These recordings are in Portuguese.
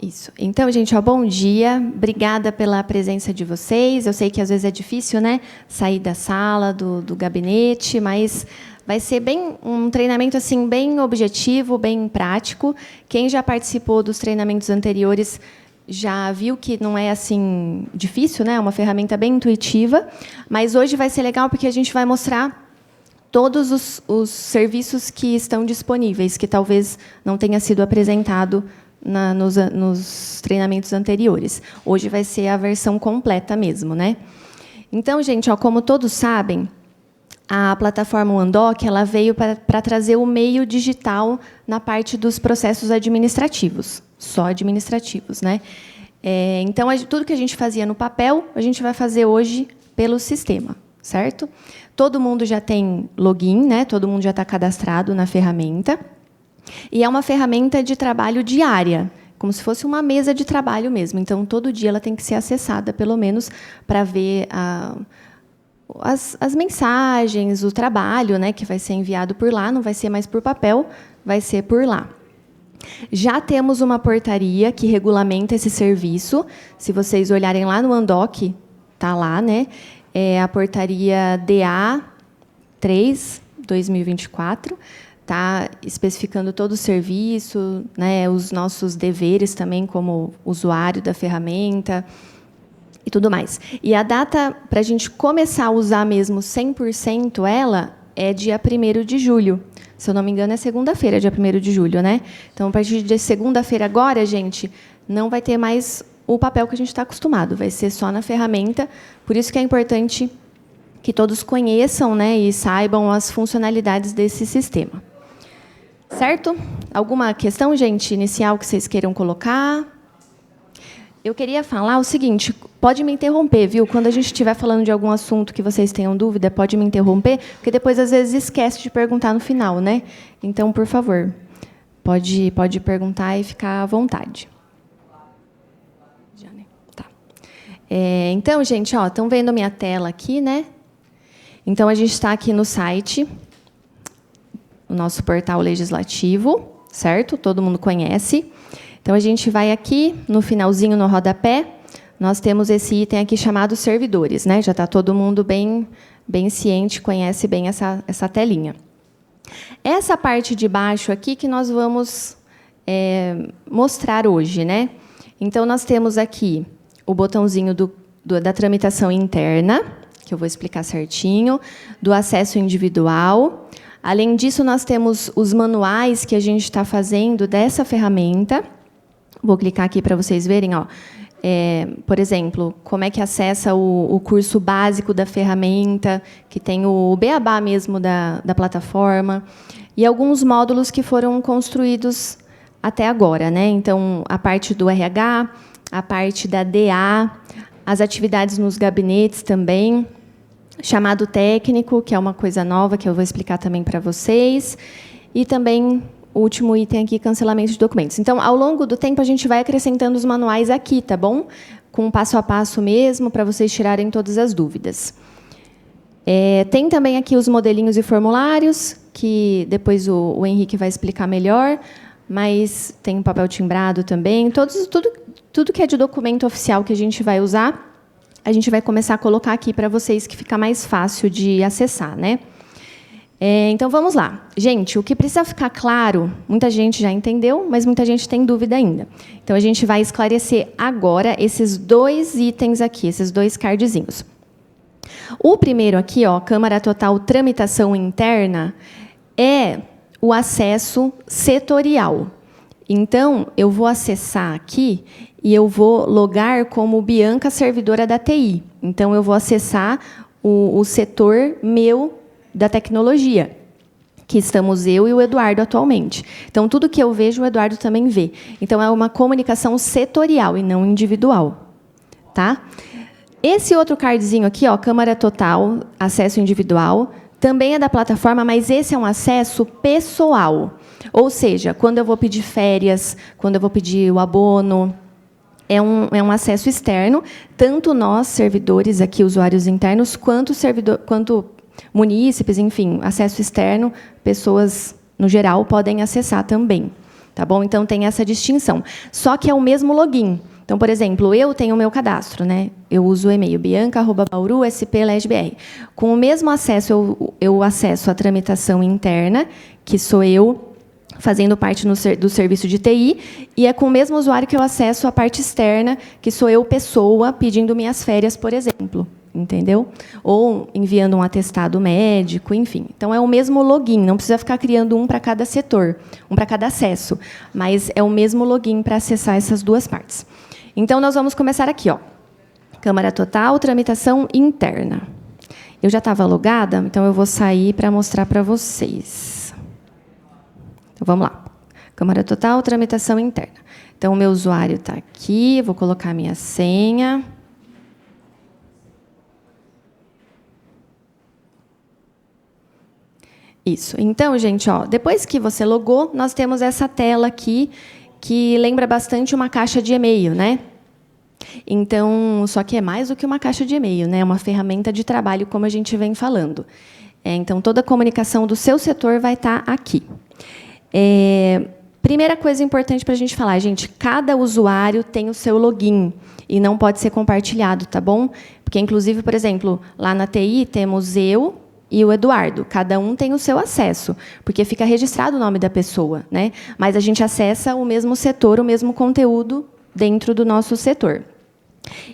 Isso. Então, gente, ó, bom dia. Obrigada pela presença de vocês. Eu sei que às vezes é difícil, né, sair da sala, do gabinete, mas vai ser bem um treinamento assim bem objetivo, bem prático. Quem já participou dos treinamentos anteriores já viu que não é assim difícil, né? É uma ferramenta bem intuitiva. Mas hoje vai ser legal porque a gente vai mostrar todos os serviços que estão disponíveis, que talvez não tenha sido apresentado nos treinamentos anteriores. Hoje vai ser a versão completa mesmo, né? Então, gente, ó, como todos sabem, a plataforma OneDoc ela veio para trazer o meio digital na parte dos processos administrativos, só administrativos, né? Então, tudo que a gente fazia no papel, a gente vai fazer hoje pelo sistema, certo? Todo mundo já tem login, né? Todo mundo já está cadastrado na ferramenta. E é uma ferramenta de trabalho diária, como se fosse uma mesa de trabalho mesmo. Então, todo dia ela tem que ser acessada, pelo menos, para ver as mensagens, o trabalho, né, que vai ser enviado por lá. Não vai ser mais por papel, vai ser por lá. Já temos uma portaria que regulamenta esse serviço. Se vocês olharem lá no OneDoc, está lá, né? É a portaria DA 3/2024. Está especificando todo o serviço, né, os nossos deveres também como usuário da ferramenta e tudo mais. E a data para a gente começar a usar mesmo 100% ela é dia 1º de julho. Se eu não me engano, é segunda-feira, dia 1º de julho, né? Então, a partir de segunda-feira agora, gente, não vai ter mais o papel que a gente está acostumado, vai ser só na ferramenta. Por isso que é importante que todos conheçam, né, e saibam as funcionalidades desse sistema. Certo? Alguma questão, gente, inicial que vocês queiram colocar? Eu queria falar o seguinte, pode me interromper, viu? Quando a gente estiver falando de algum assunto que vocês tenham dúvida, pode me interromper, porque depois, às vezes, esquece de perguntar no final, né? Então, por favor, pode perguntar e ficar à vontade. Tá. Então, gente, ó, estão vendo a minha tela aqui, né? Então, a gente está aqui no site, o nosso portal legislativo, certo? Todo mundo conhece. Então, a gente vai aqui, no finalzinho, no rodapé, nós temos esse item aqui chamado servidores, né? Já está todo mundo bem ciente, conhece bem essa telinha. Essa parte de baixo aqui que nós vamos mostrar hoje, né? Então, nós temos aqui o botãozinho da tramitação interna, que eu vou explicar certinho, do acesso individual. Além disso, nós temos os manuais que a gente está fazendo dessa ferramenta. Vou clicar aqui para vocês verem. Ó. Por exemplo, como é que acessa o curso básico da ferramenta, que tem o beabá mesmo da plataforma, e alguns módulos que foram construídos até agora, né? Então, a parte do RH, a parte da DA, as atividades nos gabinetes também, chamado técnico, que é uma coisa nova, que eu vou explicar também para vocês, e também o último item aqui, cancelamento de documentos. Então, ao longo do tempo, a gente vai acrescentando os manuais aqui, tá bom? Com passo a passo mesmo, para vocês tirarem todas as dúvidas. Tem também aqui os modelinhos e formulários, que depois o Henrique vai explicar melhor, mas tem um papel timbrado também. Tudo que é de documento oficial que a gente vai usar, a gente vai começar a colocar aqui para vocês, que fica mais fácil de acessar, né? Então, vamos lá. Gente, o que precisa ficar claro, muita gente já entendeu, mas muita gente tem dúvida ainda. Então, a gente vai esclarecer agora esses dois itens aqui, esses dois cardzinhos. O primeiro aqui, ó, Câmara Total Tramitação Interna, é o acesso setorial. Então, eu vou acessar aqui e eu vou logar como Bianca, servidora da TI. Então, eu vou acessar o setor meu da tecnologia, que estamos eu e o Eduardo atualmente. Então, tudo que eu vejo, o Eduardo também vê. Então, é uma comunicação setorial e não individual. Tá? Esse outro cardzinho aqui, ó, Câmara Total, acesso individual, também é da plataforma, mas esse é um acesso pessoal. Ou seja, quando eu vou pedir férias, quando eu vou pedir o abono, é um acesso externo, tanto nós, servidores aqui, usuários internos, quanto munícipes, enfim, acesso externo, pessoas, no geral, podem acessar também. tá bom? Então, tem essa distinção. Só que é o mesmo login. Então, por exemplo, eu tenho o meu cadastro, né? Eu uso o e-mail bianca@bauru.sp.leg.br. Com o mesmo acesso, eu acesso a tramitação interna, que sou eu fazendo parte do serviço de TI, e é com o mesmo usuário que eu acesso a parte externa, que sou eu, pessoa, pedindo minhas férias, por exemplo. Entendeu? Ou enviando um atestado médico, enfim. Então, é o mesmo login, não precisa ficar criando um para cada setor, um para cada acesso, mas é o mesmo login para acessar essas duas partes. Então, nós vamos começar aqui, ó. Câmara total, tramitação interna. Eu já estava logada, então eu vou sair para mostrar para vocês. Então, vamos lá. Câmara total, tramitação interna. Então, o meu usuário está aqui, vou colocar a minha senha. Isso. Então, gente, ó, depois que você logou, nós temos essa tela aqui, que lembra bastante uma caixa de e-mail, né? Então, só que é mais do que uma caixa de e-mail, né? É uma ferramenta de trabalho, como a gente vem falando. Então, toda a comunicação do seu setor vai estar aqui. Primeira coisa importante para a gente falar, gente, cada usuário tem o seu login e não pode ser compartilhado, tá bom? Porque, inclusive, por exemplo, lá na TI temos eu e o Eduardo. Cada um tem o seu acesso, porque fica registrado o nome da pessoa, né? Mas a gente acessa o mesmo setor, o mesmo conteúdo dentro do nosso setor.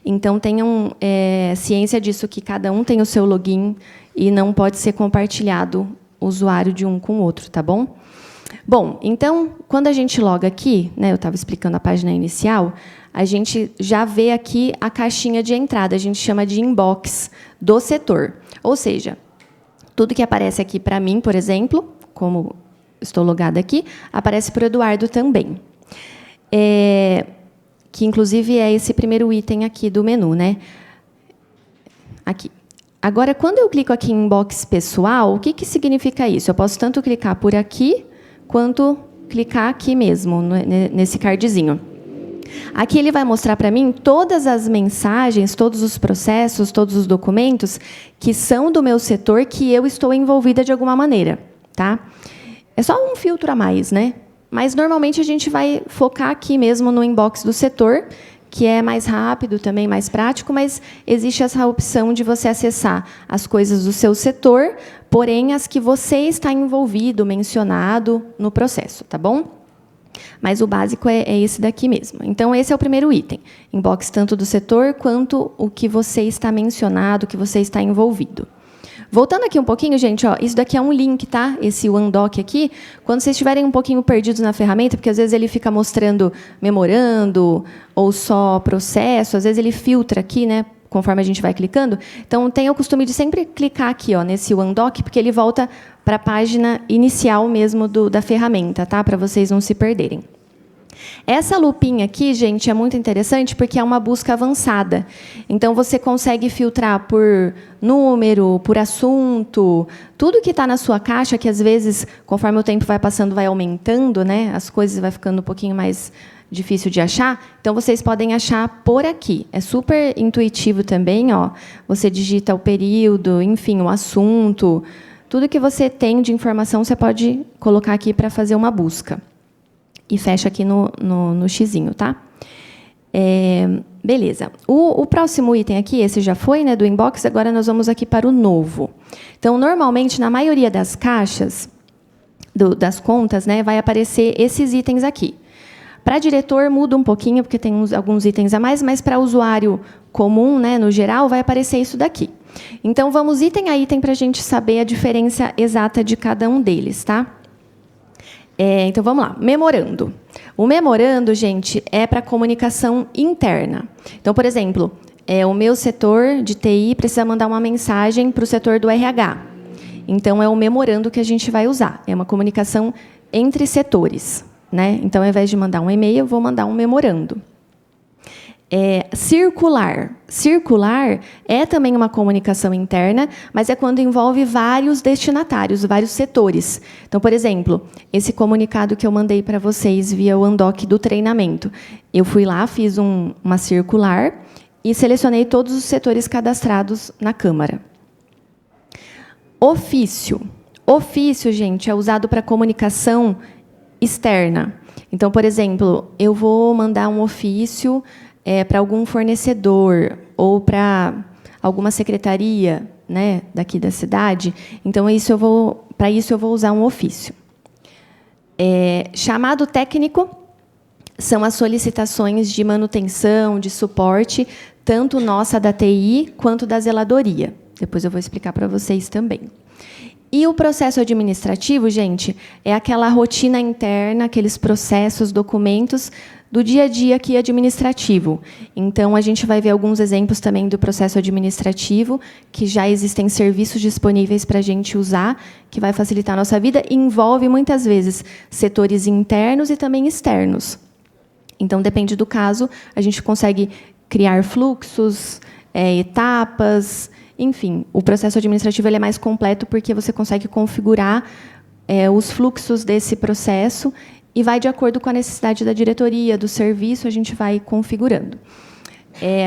Então, tenham ciência disso, que cada um tem o seu login e não pode ser compartilhado o usuário de um com o outro, tá bom? Bom, então, quando a gente loga aqui, né, eu estava explicando a página inicial, a gente já vê aqui a caixinha de entrada, a gente chama de inbox do setor. Ou seja, tudo que aparece aqui para mim, por exemplo, como estou logada aqui, aparece para o Eduardo também. Que, inclusive, é esse primeiro item aqui do menu, né? Aqui. Agora, quando eu clico aqui em inbox pessoal, o que significa isso? Eu posso tanto clicar por aqui, quanto clicar aqui mesmo, nesse cardzinho. Aqui ele vai mostrar para mim todas as mensagens, todos os processos, todos os documentos que são do meu setor, que eu estou envolvida de alguma maneira, tá? É só um filtro a mais, né? Mas, normalmente, a gente vai focar aqui mesmo no inbox do setor, que é mais rápido, também mais prático, mas existe essa opção de você acessar as coisas do seu setor, porém, as que você está envolvido, mencionado no processo, tá bom? Mas o básico é esse daqui mesmo. Então, esse é o primeiro item. Inbox tanto do setor, quanto o que você está mencionado, o que você está envolvido. Voltando aqui um pouquinho, gente, ó, isso daqui é um link, tá? Esse OneDoc aqui. Quando vocês estiverem um pouquinho perdidos na ferramenta, porque às vezes ele fica mostrando memorando ou só processo, às vezes ele filtra aqui, né? Conforme a gente vai clicando. Então, tenha o costume de sempre clicar aqui, ó, nesse OneDoc, porque ele volta para a página inicial mesmo da ferramenta, tá? Para vocês não se perderem. Essa lupinha aqui, gente, é muito interessante porque é uma busca avançada. Então, você consegue filtrar por número, por assunto, tudo que está na sua caixa, que às vezes, conforme o tempo vai passando, vai aumentando, né? As coisas vai ficando um pouquinho mais difícil de achar. Então, vocês podem achar por aqui. É super intuitivo também, ó. Você digita o período, enfim, o assunto. Tudo que você tem de informação, você pode colocar aqui para fazer uma busca. E fecha aqui no xizinho, tá? Beleza. O próximo item aqui, esse já foi, né, do inbox, agora nós vamos aqui para o novo. Então, normalmente, na maioria das caixas, das contas, né, vai aparecer esses itens aqui. Para diretor, muda um pouquinho, porque tem alguns itens a mais, mas para usuário comum, né, no geral, vai aparecer isso daqui. Então, vamos item a item para a gente saber a diferença exata de cada um deles, tá? Então, vamos lá. Memorando. O memorando, gente, é para comunicação interna. Então, por exemplo, o meu setor de TI precisa mandar uma mensagem para o setor do RH. Então, é o memorando que a gente vai usar. É uma comunicação entre setores, né? Então, ao invés de mandar um e-mail, eu vou mandar um memorando. Circular. Circular é também uma comunicação interna, mas é quando envolve vários destinatários, vários setores. Então, por exemplo, esse comunicado que eu mandei para vocês via o OneDoc do treinamento. Eu fui lá, fiz uma circular e selecionei todos os setores cadastrados na Câmara. Ofício. Ofício, gente, é usado para comunicação externa. Então, por exemplo, eu vou mandar um ofício para algum fornecedor ou para alguma secretaria, né, daqui da cidade. Então, para isso eu vou usar um ofício. Chamado técnico são as solicitações de manutenção, de suporte, tanto nossa da TI quanto da zeladoria. Depois eu vou explicar para vocês também. E o processo administrativo, gente, é aquela rotina interna, aqueles processos, documentos do dia a dia aqui administrativo. Então, a gente vai ver alguns exemplos também do processo administrativo, que já existem serviços disponíveis para a gente usar, que vai facilitar a nossa vida, e envolve, muitas vezes, setores internos e também externos. Então, depende do caso, a gente consegue criar fluxos, etapas. Enfim, o processo administrativo ele é mais completo porque você consegue configurar os fluxos desse processo e vai de acordo com a necessidade da diretoria, do serviço, a gente vai configurando.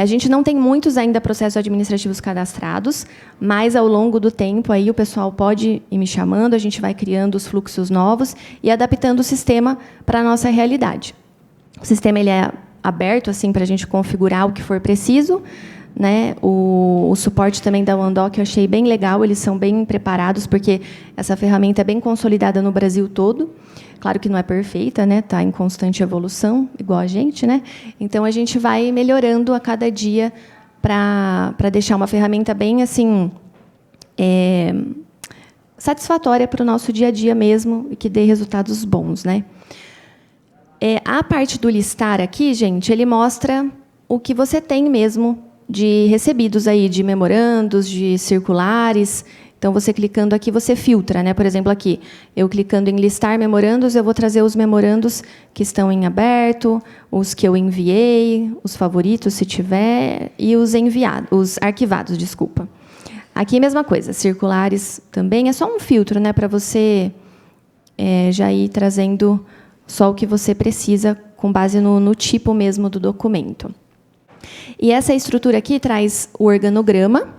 A gente não tem muitos ainda processos administrativos cadastrados, mas, ao longo do tempo, aí o pessoal pode ir me chamando, a gente vai criando os fluxos novos e adaptando o sistema para a nossa realidade. O sistema ele é aberto assim, para a gente configurar o que for preciso, né? O suporte também da OneDoc eu achei bem legal, eles são bem preparados, porque essa ferramenta é bem consolidada no Brasil todo. Claro que não é perfeita, né? Está em constante evolução, igual a gente, né? Então, a gente vai melhorando a cada dia para deixar uma ferramenta bem assim, satisfatória para o nosso dia a dia mesmo e que dê resultados bons, né? A parte do listar aqui, gente, ele mostra o que você tem mesmo de recebidos aí, de memorandos, de circulares. Então, você clicando aqui, você filtra, né? Por exemplo, aqui, eu clicando em listar memorandos, eu vou trazer os memorandos que estão em aberto, os que eu enviei, os favoritos, se tiver, e os enviados, os arquivados, desculpa. Aqui, mesma coisa, circulares também, é só um filtro, né? Para você já ir trazendo só o que você precisa, com base no tipo mesmo do documento. E essa estrutura aqui traz o organograma,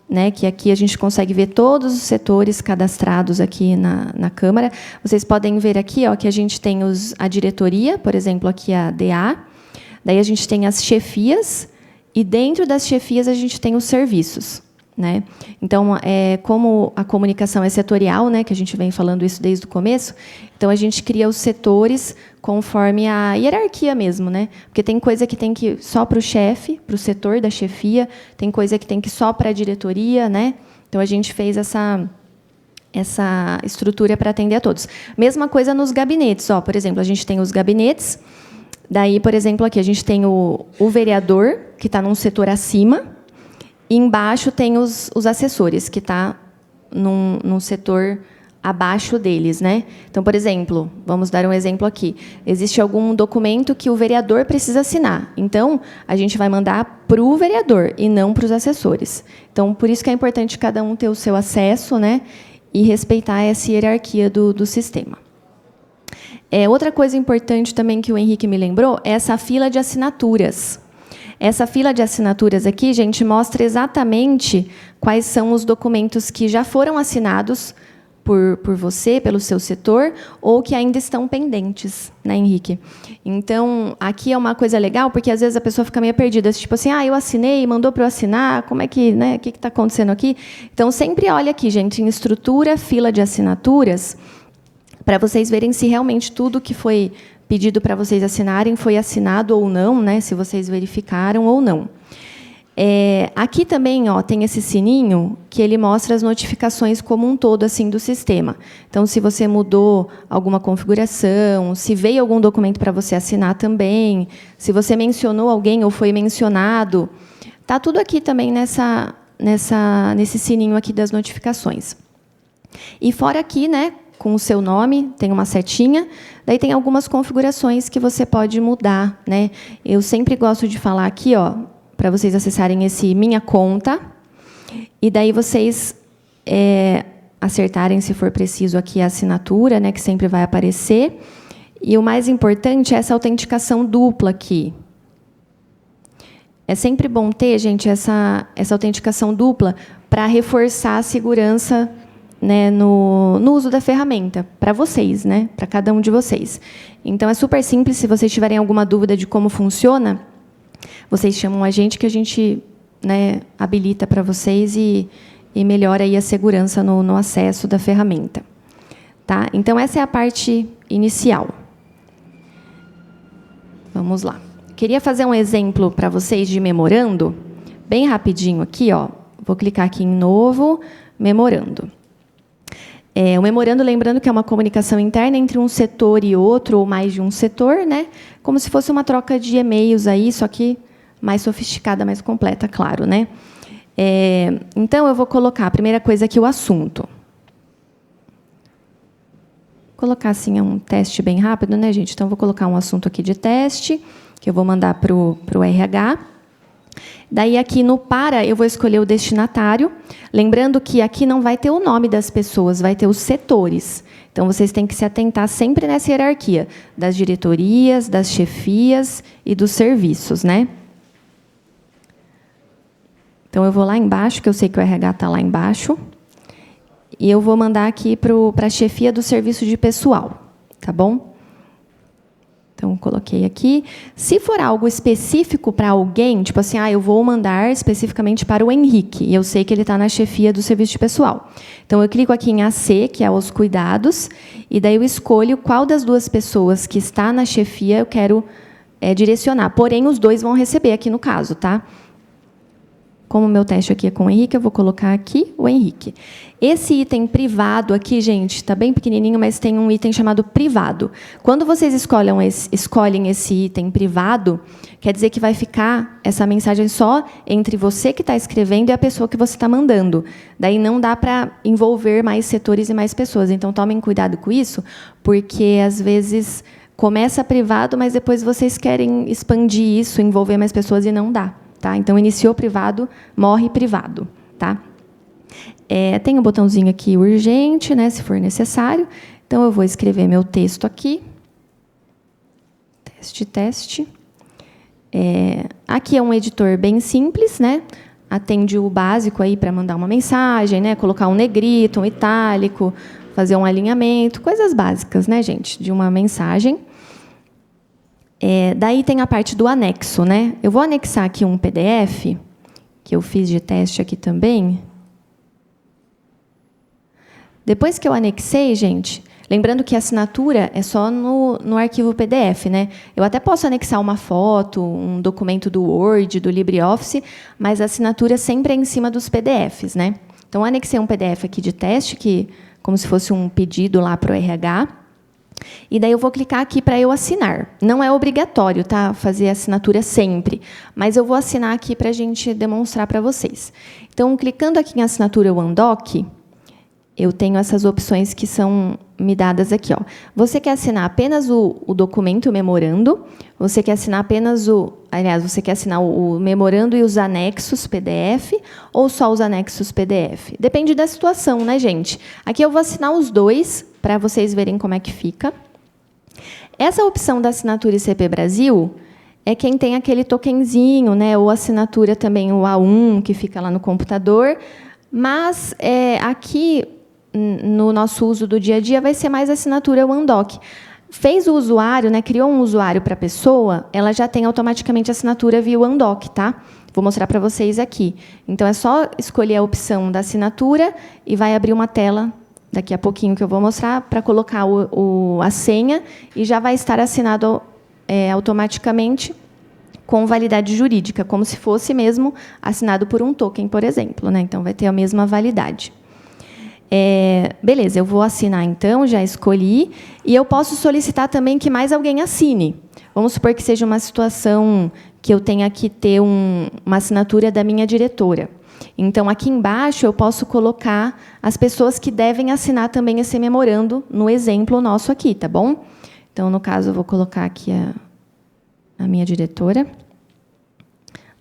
né, que aqui a gente consegue ver todos os setores cadastrados aqui na Câmara. Vocês podem ver aqui, ó, que a gente tem a diretoria, por exemplo, aqui a DA, daí a gente tem as chefias, e dentro das chefias a gente tem os serviços. Né? Então, como a comunicação é setorial, né, que a gente vem falando isso desde o começo, então a gente cria os setores conforme a hierarquia mesmo, né? Porque tem coisa que tem que ir só para o chefe, para o setor da chefia, tem coisa que tem que ir só para a diretoria, né? Então a gente fez essa estrutura para atender a todos. Mesma coisa nos gabinetes, ó, por exemplo, a gente tem os gabinetes, daí, por exemplo, aqui a gente tem o vereador, que está num setor acima. E embaixo tem os assessores, que está num setor abaixo deles, né? Então, por exemplo, vamos dar um exemplo aqui. Existe algum documento que o vereador precisa assinar. Então, a gente vai mandar para o vereador e não para os assessores. Então, por isso que é importante cada um ter o seu acesso, né? E respeitar essa hierarquia do sistema. Outra coisa importante também que o Henrique me lembrou é essa fila de assinaturas. Essa fila de assinaturas aqui, gente, mostra exatamente quais são os documentos que já foram assinados por você, pelo seu setor, ou que ainda estão pendentes, né, Henrique? Então, aqui é uma coisa legal, porque às vezes a pessoa fica meio perdida, tipo assim, eu assinei, mandou para eu assinar, como é que, né, o que está acontecendo aqui? Então, sempre olha aqui, gente, em estrutura, fila de assinaturas, para vocês verem se realmente tudo que foi pedido para vocês assinarem foi assinado ou não, né, se vocês verificaram ou não. Aqui também, ó, tem esse sininho que ele mostra as notificações como um todo assim do sistema. Então, se você mudou alguma configuração, se veio algum documento para você assinar também, se você mencionou alguém ou foi mencionado, tá tudo aqui também nesse sininho aqui das notificações. E fora aqui, né, com o seu nome, tem uma setinha, daí tem algumas configurações que você pode mudar, né? Eu sempre gosto de falar aqui, ó, para vocês acessarem esse Minha Conta, e daí vocês acertarem, se for preciso, aqui a assinatura, né, que sempre vai aparecer. E o mais importante é essa autenticação dupla aqui. É sempre bom ter, gente, essa autenticação dupla para reforçar a segurança né, no uso da ferramenta, para vocês, né, para cada um de vocês. Então, é super simples. Se vocês tiverem alguma dúvida de como funciona, vocês chamam a gente, que a gente, né, habilita para vocês e melhora aí a segurança no acesso da ferramenta. Tá? Então, essa é a parte inicial. Vamos lá. Queria fazer um exemplo para vocês de memorando, bem rapidinho aqui, ó. Vou clicar aqui em novo, memorando. O memorando, lembrando que é uma comunicação interna entre um setor e outro, ou mais de um setor, né? Como se fosse uma troca de e-mails aí, só que mais sofisticada, mais completa, claro, né? Então, eu vou colocar a primeira coisa aqui, o assunto. Vou colocar assim um teste bem rápido, né, gente? Então, vou colocar um assunto aqui de teste, que eu vou mandar para o RH. Daí, aqui no para, eu vou escolher o destinatário. Lembrando que aqui não vai ter o nome das pessoas, vai ter os setores. Então, vocês têm que se atentar sempre nessa hierarquia das diretorias, das chefias e dos serviços, né? Então, eu vou lá embaixo, que eu sei que o RH está lá embaixo. E eu vou mandar aqui para a chefia do serviço de pessoal, tá bom? Então, coloquei aqui. Se for algo específico para alguém, tipo assim, eu vou mandar especificamente para o Henrique, e eu sei que ele está na chefia do serviço de pessoal. Então, eu clico aqui em AC, que é os cuidados, e daí eu escolho qual das duas pessoas que está na chefia eu quero direcionar. Porém, os dois vão receber aqui no caso, tá? Como o meu teste aqui é com o Henrique, eu vou colocar aqui o Henrique. Esse item privado aqui, gente, está bem pequenininho, mas tem um item chamado privado. Quando vocês escolhem esse item privado, quer dizer que vai ficar essa mensagem só entre você que está escrevendo e a pessoa que você está mandando. Daí não dá para envolver mais setores e mais pessoas. Então, tomem cuidado com isso, porque, às vezes, começa privado, mas depois vocês querem expandir isso, envolver mais pessoas e não dá. Tá? Então, iniciou privado, morre privado. Tá? Tem um botãozinho aqui, urgente, né, se for necessário. Então, eu vou escrever meu texto aqui. Teste. Aqui é um editor bem simples, né? Atende o básico aí para mandar uma mensagem, né? Colocar um negrito, um itálico, fazer um alinhamento, coisas básicas, né, gente, de uma mensagem. Daí tem a parte do anexo, né? Eu vou anexar aqui um PDF, que eu fiz de teste aqui também. Depois que eu anexei, gente, lembrando que a assinatura é só no arquivo PDF, né? Eu até posso anexar uma foto, um documento do Word, do LibreOffice, mas a assinatura sempre é em cima dos PDFs, né? Então, eu anexei um PDF aqui de teste, que como se fosse um pedido lá para o RH. E daí eu vou clicar aqui para eu assinar. Não é obrigatório, tá? Fazer assinatura sempre, mas eu vou assinar aqui para a gente demonstrar para vocês. Então, clicando aqui em assinatura OneDoc, eu tenho essas opções que são me dadas aqui. Ó. Você quer assinar apenas o documento, o memorando? Você quer assinar apenas você quer assinar o memorando e os anexos PDF ou só os anexos PDF? Depende da situação, né, gente? Aqui eu vou assinar os dois, para vocês verem como é que fica. Essa opção da assinatura ICP Brasil é quem tem aquele tokenzinho, né, ou assinatura também, o A1, que fica lá no computador. Mas aqui, no nosso uso do dia a dia, vai ser mais assinatura OneDoc. Fez o usuário, né, criou um usuário para a pessoa, ela já tem automaticamente assinatura via OneDoc, tá? Vou mostrar para vocês aqui. Então, é só escolher a opção da assinatura e vai abrir uma tela, daqui a pouquinho que eu vou mostrar, para colocar a senha e já vai estar assinado automaticamente com validade jurídica, como se fosse mesmo assinado por um token, por exemplo, né? Então, vai ter a mesma validade. Beleza, eu vou assinar, então, já escolhi. E eu posso solicitar também que mais alguém assine. Vamos supor que seja uma situação que eu tenha que ter uma assinatura da minha diretora. Então, aqui embaixo, eu posso colocar as pessoas que devem assinar também esse memorando no exemplo nosso aqui, tá bom? Então, no caso, eu vou colocar aqui a minha diretora,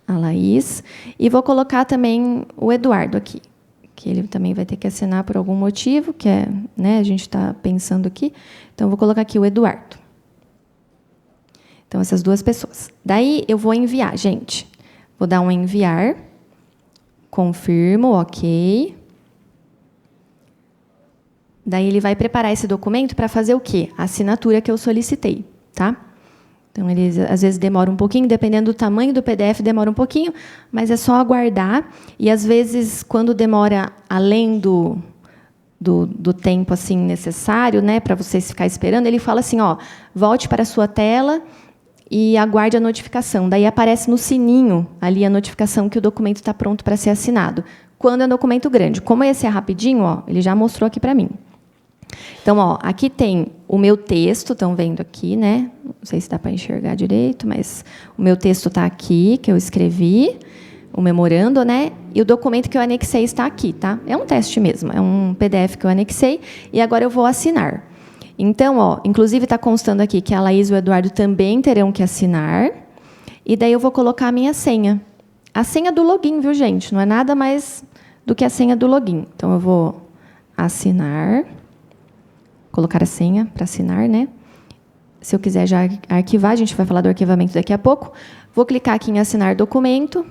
a Laís, e vou colocar também o Eduardo aqui, que ele também vai ter que assinar por algum motivo, que né, a gente está pensando aqui. Então, eu vou colocar aqui o Eduardo. Então, essas duas pessoas. Daí, eu vou enviar, gente. Vou dar um enviar. Confirmo, ok. Daí ele vai preparar esse documento para fazer o quê? A assinatura que eu solicitei, tá? Então, eles às vezes demoram um pouquinho, dependendo do tamanho do PDF, demora um pouquinho, mas é só aguardar. E, às vezes, quando demora além do tempo assim, necessário, né, para vocês ficar esperando, ele fala assim, ó, volte para a sua tela e aguarde a notificação. Daí aparece no sininho ali a notificação que o documento está pronto para ser assinado. Quando é um documento grande. Como esse é rapidinho, ó, ele já mostrou aqui para mim. Então, ó, aqui tem o meu texto, estão vendo aqui, né? Não sei se dá para enxergar direito, mas o meu texto está aqui, que eu escrevi, o memorando, né? E o documento que eu anexei está aqui, tá? É um teste mesmo, é um PDF que eu anexei, e agora eu vou assinar. Então, ó, inclusive está constando aqui que a Laís e o Eduardo também terão que assinar, e daí eu vou colocar a minha senha. A senha do login, viu, gente? Não é nada mais do que a senha do login. Então, eu vou assinar... Colocar a senha para assinar, né? Se eu quiser já arquivar, a gente vai falar do arquivamento daqui a pouco. Vou clicar aqui em assinar documento.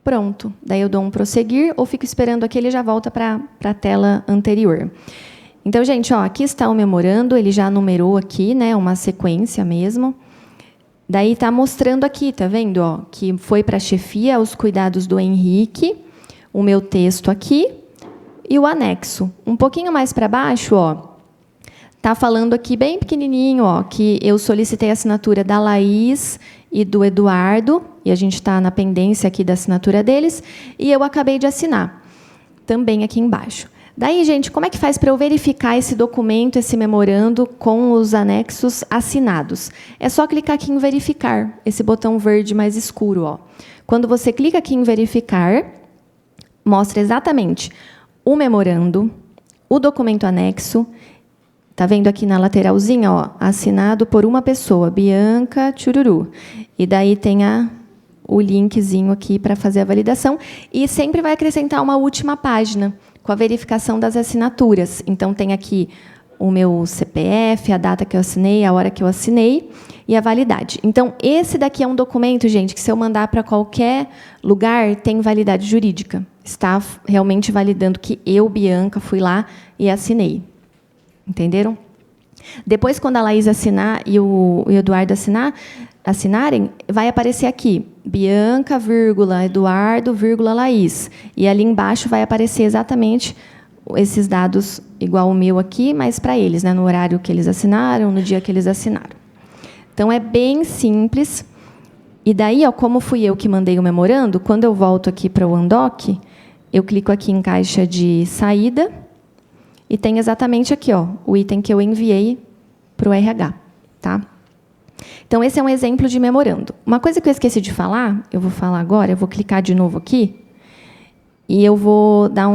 Pronto. Daí eu dou um prosseguir ou fico esperando aqui, ele já volta para a tela anterior. Então, gente, ó, aqui está o memorando, ele já numerou aqui, né? Uma sequência mesmo. Daí está mostrando aqui, tá vendo? Ó, que foi para a chefia os cuidados do Henrique, o meu texto aqui. E o anexo. Um pouquinho mais para baixo, ó, tá falando aqui bem pequenininho, ó, que eu solicitei a assinatura da Laís e do Eduardo, e a gente está na pendência aqui da assinatura deles, e eu acabei de assinar, também aqui embaixo. Daí, gente, como é que faz para eu verificar esse documento, esse memorando, com os anexos assinados? É só clicar aqui em verificar, esse botão verde mais escuro, ó. Quando você clica aqui em verificar, mostra exatamente o memorando, o documento anexo, está vendo aqui na lateralzinha, ó, assinado por uma pessoa, Bianca Chururu. E daí tem o linkzinho aqui para fazer a validação. E sempre vai acrescentar uma última página com a verificação das assinaturas. Então, tem aqui o meu CPF, a data que eu assinei, a hora que eu assinei e a validade. Então, esse daqui é um documento, gente, que se eu mandar para qualquer lugar, tem validade jurídica. Está realmente validando que eu, Bianca, fui lá e assinei. Entenderam? Depois, quando a Laís assinar e o Eduardo assinarem, vai aparecer aqui, Bianca, vírgula, Eduardo, vírgula, Laís. E ali embaixo vai aparecer exatamente esses dados, igual o meu aqui, mas para eles, né, no horário que eles assinaram, no dia que eles assinaram. Então, é bem simples. E daí, ó, como fui eu que mandei o memorando, quando eu volto aqui para o Andoc, eu clico aqui em caixa de saída e tem exatamente aqui, ó, o item que eu enviei para o RH. Tá? Então, esse é um exemplo de memorando. Uma coisa que eu esqueci de falar, eu vou falar agora, eu vou clicar de novo aqui e eu vou dar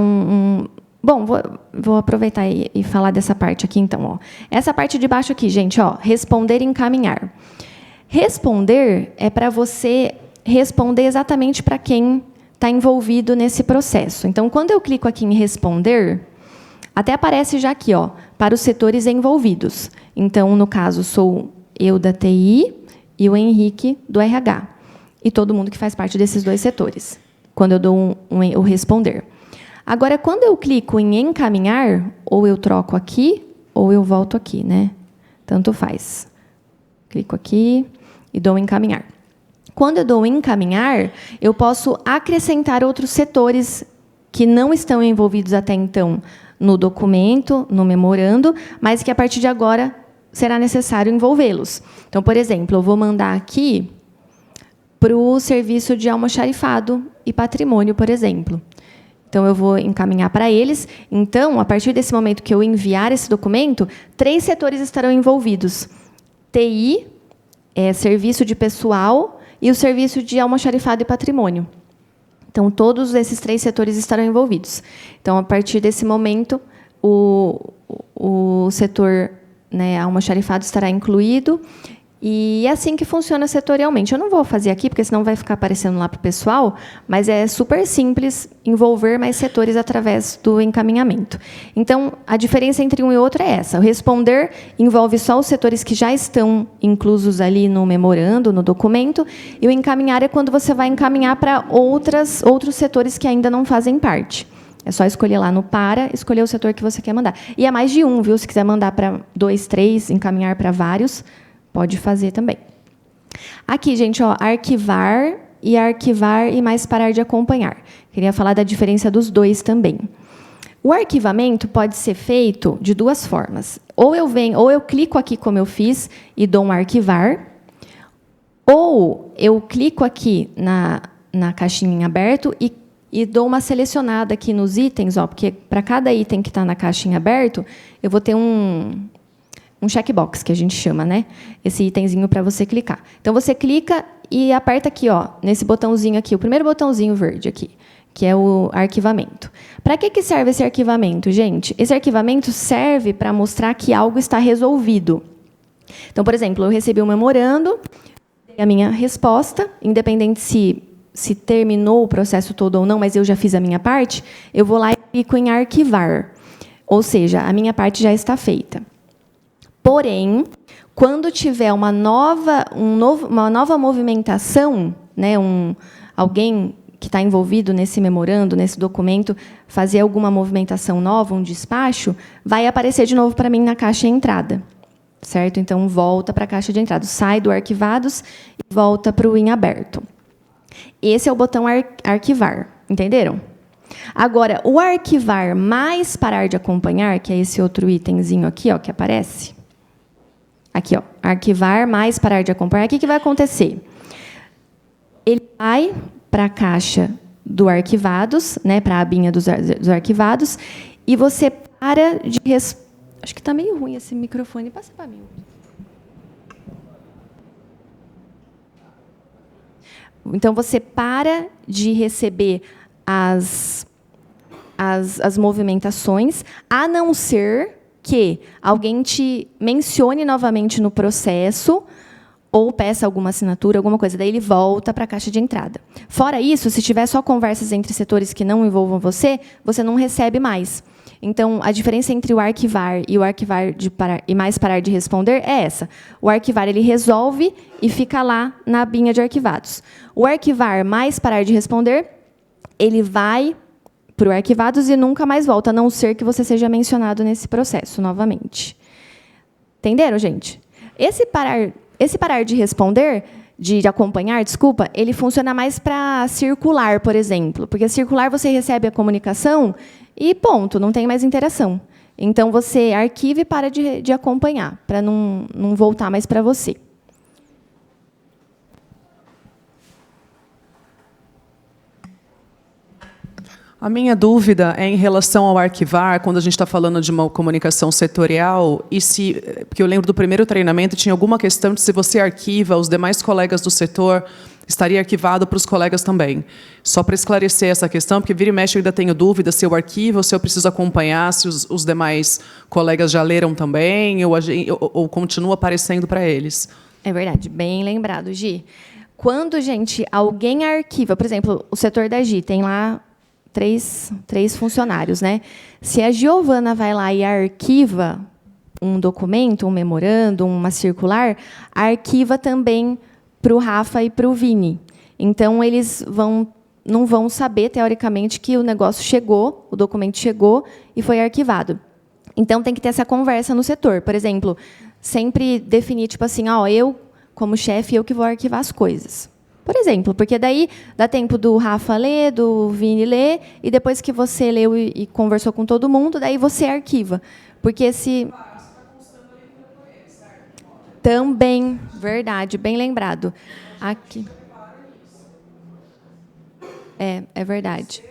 Bom, vou aproveitar e falar dessa parte aqui, então. Ó. Essa parte de baixo aqui, gente, ó, responder e encaminhar. Responder é para você responder exatamente para quem está envolvido nesse processo. Então, quando eu clico aqui em responder, até aparece já aqui, ó, para os setores envolvidos. Então, no caso, sou eu da TI e o Henrique do RH. E todo mundo que faz parte desses dois setores, quando eu dou o responder. Agora, quando eu clico em encaminhar, ou eu troco aqui, ou eu volto aqui, né? Tanto faz. Clico aqui e dou encaminhar. Quando eu dou encaminhar, eu posso acrescentar outros setores que não estão envolvidos até então no documento, no memorando, mas que, a partir de agora, será necessário envolvê-los. Então, por exemplo, eu vou mandar aqui para o serviço de almoxarifado e patrimônio, por exemplo. Então, eu vou encaminhar para eles. Então, a partir desse momento que eu enviar esse documento, 3 setores estarão envolvidos. TI, serviço de pessoal e o serviço de almoxarifado e patrimônio. Então, todos esses 3 setores estarão envolvidos. Então, a partir desse momento, o setor, né, almoxarifado estará incluído. E é assim que funciona setorialmente. Eu não vou fazer aqui, porque senão vai ficar aparecendo lá para o pessoal, mas é super simples envolver mais setores através do encaminhamento. Então, a diferença entre um e outro é essa. O responder envolve só os setores que já estão inclusos ali no memorando, no documento, e o encaminhar é quando você vai encaminhar para outros setores que ainda não fazem parte. É só escolher lá no para, escolher o setor que você quer mandar. E é mais de um, viu? Se quiser mandar para 2, 3, encaminhar para vários, pode fazer também. Aqui, gente, ó, arquivar e mais parar de acompanhar. Queria falar da diferença dos dois também. O arquivamento pode ser feito de duas formas. Ou eu clico aqui como eu fiz e dou um arquivar, ou eu clico aqui na caixinha em aberto e dou uma selecionada aqui nos itens, ó, porque para cada item que está na caixinha aberto, eu vou ter um checkbox, que a gente chama, né? Esse itemzinho para você clicar. Então, você clica e aperta aqui, ó, nesse botãozinho aqui, o primeiro botãozinho verde aqui, que é o arquivamento. Para que serve esse arquivamento, gente? Esse arquivamento serve para mostrar que algo está resolvido. Então, por exemplo, eu recebi um memorando, a minha resposta, independente se terminou o processo todo ou não, mas eu já fiz a minha parte, eu vou lá e clico em arquivar. Ou seja, a minha parte já está feita. Porém, quando tiver uma nova movimentação, né, alguém que está envolvido nesse memorando, nesse documento, fazer alguma movimentação nova, um despacho, vai aparecer de novo para mim na caixa de entrada. Certo? Então, volta para a caixa de entrada. Sai do arquivados e volta para o em aberto. Esse é o botão arquivar. Entenderam? Agora, o arquivar mais parar de acompanhar, que é esse outro itemzinho aqui, ó, que aparece. Aqui, ó, arquivar mais parar de acompanhar. O que vai acontecer? Ele vai para a caixa do arquivados, né, para a abinha dos arquivados, e você para de responder. Acho que está meio ruim esse microfone. Passa para mim. Então, você para de receber as movimentações, a não ser que alguém te mencione novamente no processo ou peça alguma assinatura, alguma coisa. Daí ele volta para a caixa de entrada. Fora isso, se tiver só conversas entre setores que não envolvam você, você não recebe mais. Então, a diferença entre o arquivar e o arquivar e mais parar de responder é essa. O arquivar ele resolve e fica lá na abinha de arquivados. O arquivar mais parar de responder, ele vai para o arquivados e nunca mais volta, a não ser que você seja mencionado nesse processo novamente. Entenderam, gente? Esse parar de responder, de acompanhar, desculpa, ele funciona mais para circular, por exemplo. Porque circular você recebe a comunicação e ponto, não tem mais interação. Então, você arquiva e para de acompanhar, para não voltar mais para você. A minha dúvida é em relação ao arquivar, quando a gente está falando de uma comunicação setorial, porque eu lembro do primeiro treinamento, tinha alguma questão de se você arquiva, os demais colegas do setor estaria arquivado para os colegas também. Só para esclarecer essa questão, porque vira e mexe eu ainda tenho dúvida se eu arquivo, ou se eu preciso acompanhar, se os demais colegas já leram também, ou continua aparecendo para eles. É verdade, bem lembrado, Gi. Quando, gente, alguém arquiva, por exemplo, o setor da Gi tem lá três funcionários, né? Se a Giovana vai lá e arquiva um documento, um memorando, uma circular, arquiva também para o Rafa e para o Vini. Então, eles não vão saber, teoricamente, que o negócio chegou, o documento chegou e foi arquivado. Então, tem que ter essa conversa no setor. Por exemplo, sempre definir, tipo assim, ó, eu, como chefe, eu que vou arquivar as coisas. Por exemplo, porque daí dá tempo do Rafa ler, do Vini ler, e depois que você leu e conversou com todo mundo, daí você arquiva. Porque se... Também, verdade, bem lembrado. Aqui. É verdade.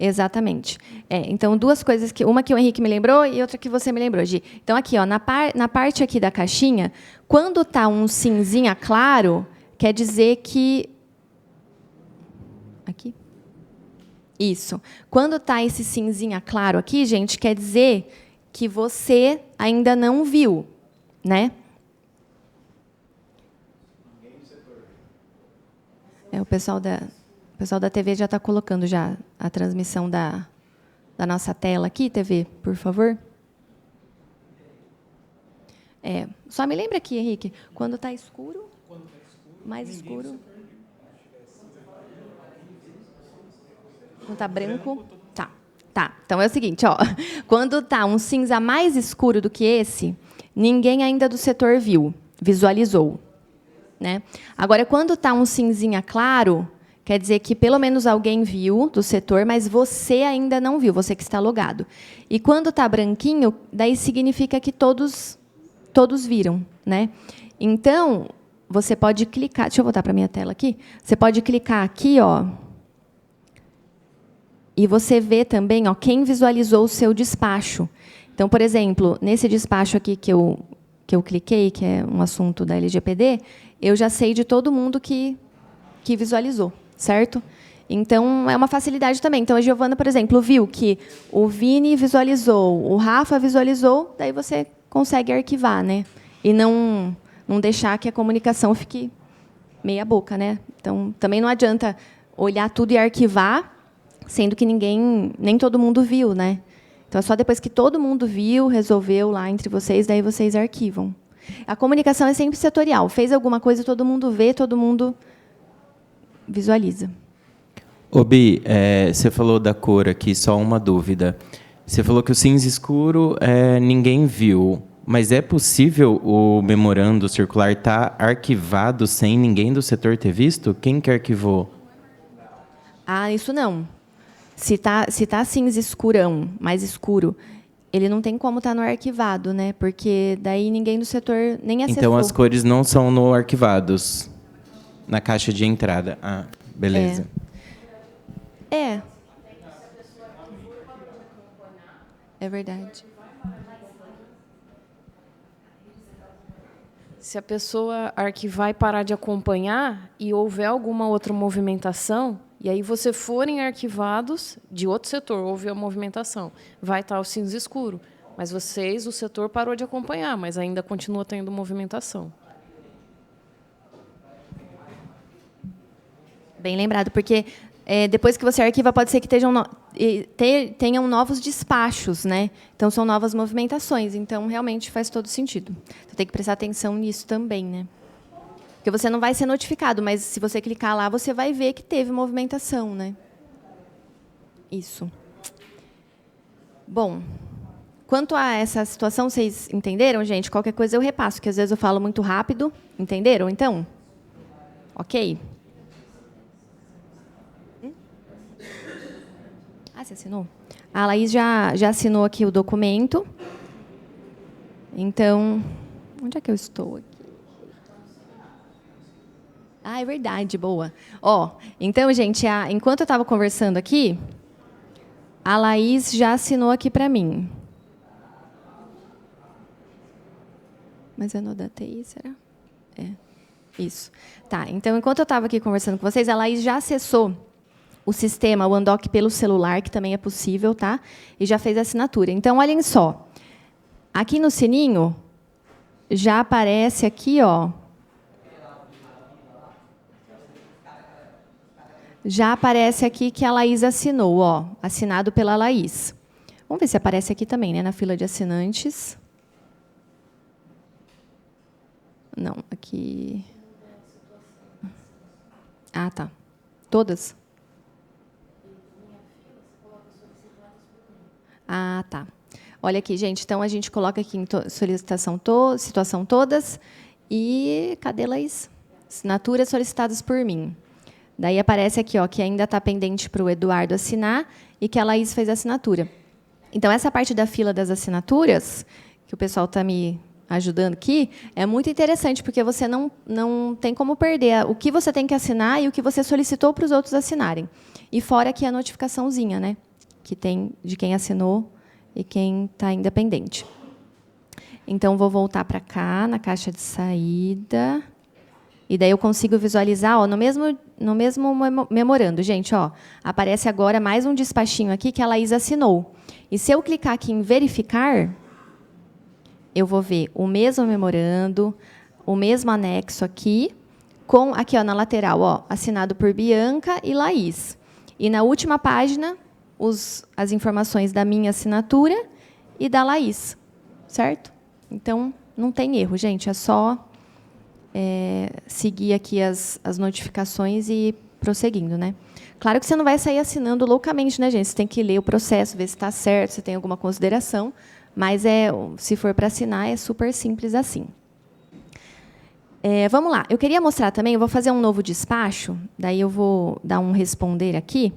Exatamente. Então, duas coisas, uma que o Henrique me lembrou e outra que você me lembrou, Gi. Então, aqui, ó, na parte aqui da caixinha, quando está um cinzinha claro, quer dizer que... Aqui? Isso. Quando está esse cinzinha claro aqui, gente, quer dizer que você ainda não viu, né? O pessoal da TV já está colocando já a transmissão da nossa tela aqui, TV, por favor. Só me lembra aqui, Henrique, quando está escuro, mais escuro. Não está branco? Tá. Tá. Então é o seguinte, ó. Quando está um cinza mais escuro do que esse, ninguém ainda do setor visualizou, né? Agora, quando está um cinzinha claro, quer dizer que pelo menos alguém viu do setor, mas você ainda não viu, você que está logado. E quando está branquinho, daí significa que todos viram, né? Então, você pode clicar. Deixa eu voltar para a minha tela aqui. Você pode clicar aqui, ó. E você vê também, ó, quem visualizou o seu despacho. Então, por exemplo, nesse despacho aqui que eu cliquei, que é um assunto da LGPD, eu já sei de todo mundo que visualizou, certo? Então, é uma facilidade também. Então, a Giovana, por exemplo, viu que o Vini visualizou, o Rafa visualizou, daí você consegue arquivar, né? E não deixar que a comunicação fique meia boca, né? Então, também não adianta olhar tudo e arquivar, sendo que nem todo mundo viu, né? Então, é só depois que todo mundo viu, resolveu lá entre vocês, daí vocês arquivam. A comunicação é sempre setorial. Fez alguma coisa, todo mundo vê, todo mundo visualiza. Ô, Bi, você falou da cor aqui, só uma dúvida. Você falou que o cinza escuro ninguém viu, mas é possível o memorando circular estar arquivado sem ninguém do setor ter visto? Quem que arquivou? Ah, isso não. Se tá cinza escurão, mais escuro, ele não tem como estar no arquivado, né? Porque daí ninguém do setor nem acessou. Então as cores não são no arquivados, na caixa de entrada. Ah, beleza. É verdade. Se a pessoa arquivar e parar de acompanhar e houver alguma outra movimentação, e aí você for em arquivados de outro setor, houve a movimentação, vai estar o cinza escuro. Mas vocês, o setor parou de acompanhar, mas ainda continua tendo movimentação. Bem lembrado, porque depois que você arquiva, pode ser que tenham novos despachos, né? Então, são novas movimentações. Então, realmente faz todo sentido. Você tem que prestar atenção nisso também, né? Porque você não vai ser notificado, mas se você clicar lá, você vai ver que teve movimentação, né? Isso. Bom, quanto a essa situação, vocês entenderam, gente? Qualquer coisa eu repasso, porque às vezes eu falo muito rápido. Entenderam, então? Ok. Ah, você assinou? A Laís já assinou aqui o documento. Então, onde é que eu estou aqui? Ah, é verdade, boa. Ó, então, gente, enquanto eu estava conversando aqui, a Laís já assinou aqui para mim. Mas eu não datei, será? É, isso. Tá, então, enquanto eu estava aqui conversando com vocês, a Laís já acessou o sistema, o Andoc pelo celular, que também é possível, tá? E já fez a assinatura. Então, olhem só. Aqui no sininho, já aparece aqui, ó. Já aparece aqui que a Laís assinou, ó. Assinado pela Laís. Vamos ver se aparece aqui também, né? Na fila de assinantes. Não, aqui... Ah, tá. Todas? Ah, tá. Olha aqui, gente. Então, a gente coloca aqui em situação todas. E cadê, Laís? Assinaturas solicitadas por mim. Daí aparece aqui, ó, que ainda está pendente para o Eduardo assinar e que a Laís fez a assinatura. Então, essa parte da fila das assinaturas, que o pessoal está me ajudando aqui, é muito interessante, porque você não tem como perder o que você tem que assinar e o que você solicitou para os outros assinarem. E fora aqui a notificaçãozinha, né? Que tem de quem assinou e quem está ainda pendente. Então, vou voltar para cá, na caixa de saída. E daí eu consigo visualizar, ó, no mesmo memorando, gente, ó, aparece agora mais um despachinho aqui que a Laís assinou. E se eu clicar aqui em verificar, eu vou ver o mesmo memorando, o mesmo anexo aqui, com aqui, ó, na lateral, ó, assinado por Bianca e Laís. E na última página, as informações da minha assinatura e da Laís, certo? Então, não tem erro, gente, é só seguir aqui as notificações e prosseguindo, né? Claro que você não vai sair assinando loucamente, né, gente? Você tem que ler o processo, ver se está certo, se tem alguma consideração, mas se for para assinar, é super simples assim. Vamos lá. Eu queria mostrar também, eu vou fazer um novo despacho, daí eu vou dar um responder aqui.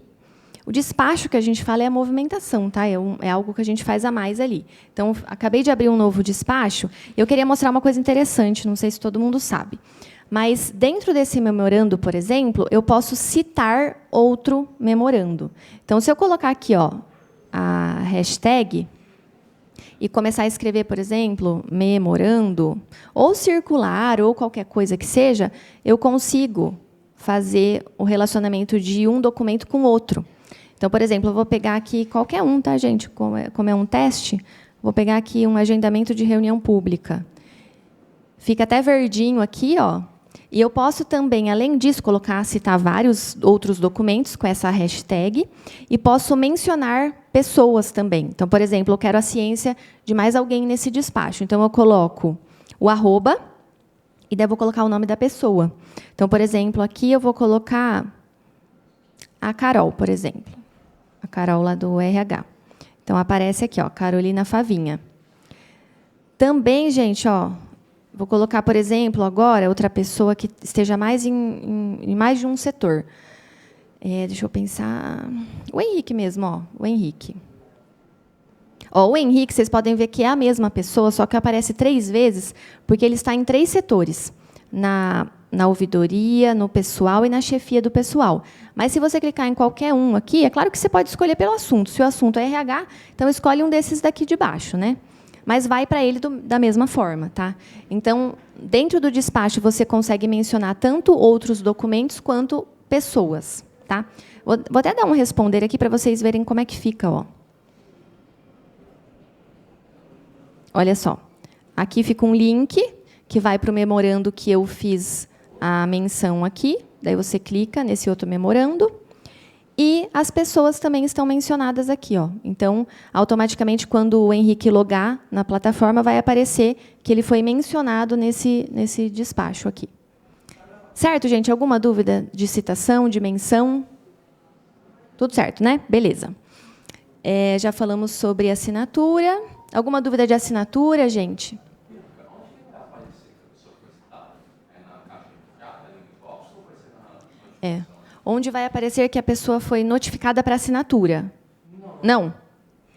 O despacho que a gente fala é a movimentação, tá? É algo que a gente faz a mais ali. Então, acabei de abrir um novo despacho. Eu queria mostrar uma coisa interessante, não sei se todo mundo sabe. Mas, dentro desse memorando, por exemplo, eu posso citar outro memorando. Então, se eu colocar aqui a hashtag e começar a escrever, por exemplo, memorando, ou circular, ou qualquer coisa que seja, eu consigo fazer o relacionamento de um documento com outro. Então, por exemplo, eu vou pegar aqui qualquer um, tá, gente? Como é um teste, vou pegar aqui um agendamento de reunião pública. Fica até verdinho aqui, ó. E eu posso também, além disso, citar vários outros documentos com essa hashtag e posso mencionar pessoas também. Então, por exemplo, eu quero a ciência de mais alguém nesse despacho. Então, eu coloco o arroba e daí eu vou colocar o nome da pessoa. Então, por exemplo, aqui eu vou colocar a Carol, por exemplo. A Carol lá do RH. Então, aparece aqui, ó, Carolina Favinha. Também, gente, ó, vou colocar, por exemplo, agora, outra pessoa que esteja mais em mais de um setor. Deixa eu pensar. O Henrique mesmo, ó, o Henrique. O Henrique, vocês podem ver que é a mesma pessoa, só que aparece 3 vezes, porque ele está em 3 setores. Na ouvidoria, no pessoal e na chefia do pessoal. Mas, se você clicar em qualquer um aqui, é claro que você pode escolher pelo assunto. Se o assunto é RH, então escolhe um desses daqui de baixo, né? Mas vai para ele da mesma forma, tá? Então, dentro do despacho, você consegue mencionar tanto outros documentos quanto pessoas, tá? Vou até dar um responder aqui para vocês verem como é que fica, ó. Olha só. Aqui fica um link que vai para o memorando que eu fiz a menção aqui. Daí você clica nesse outro memorando. E as pessoas também estão mencionadas aqui, ó. Então, automaticamente, quando o Henrique logar na plataforma, vai aparecer que ele foi mencionado nesse despacho aqui. Certo, gente? Alguma dúvida de citação, de menção? Tudo certo, né? Beleza. Já falamos sobre assinatura. Alguma dúvida de assinatura, gente? Onde vai aparecer que a pessoa foi notificada para assinatura? Não.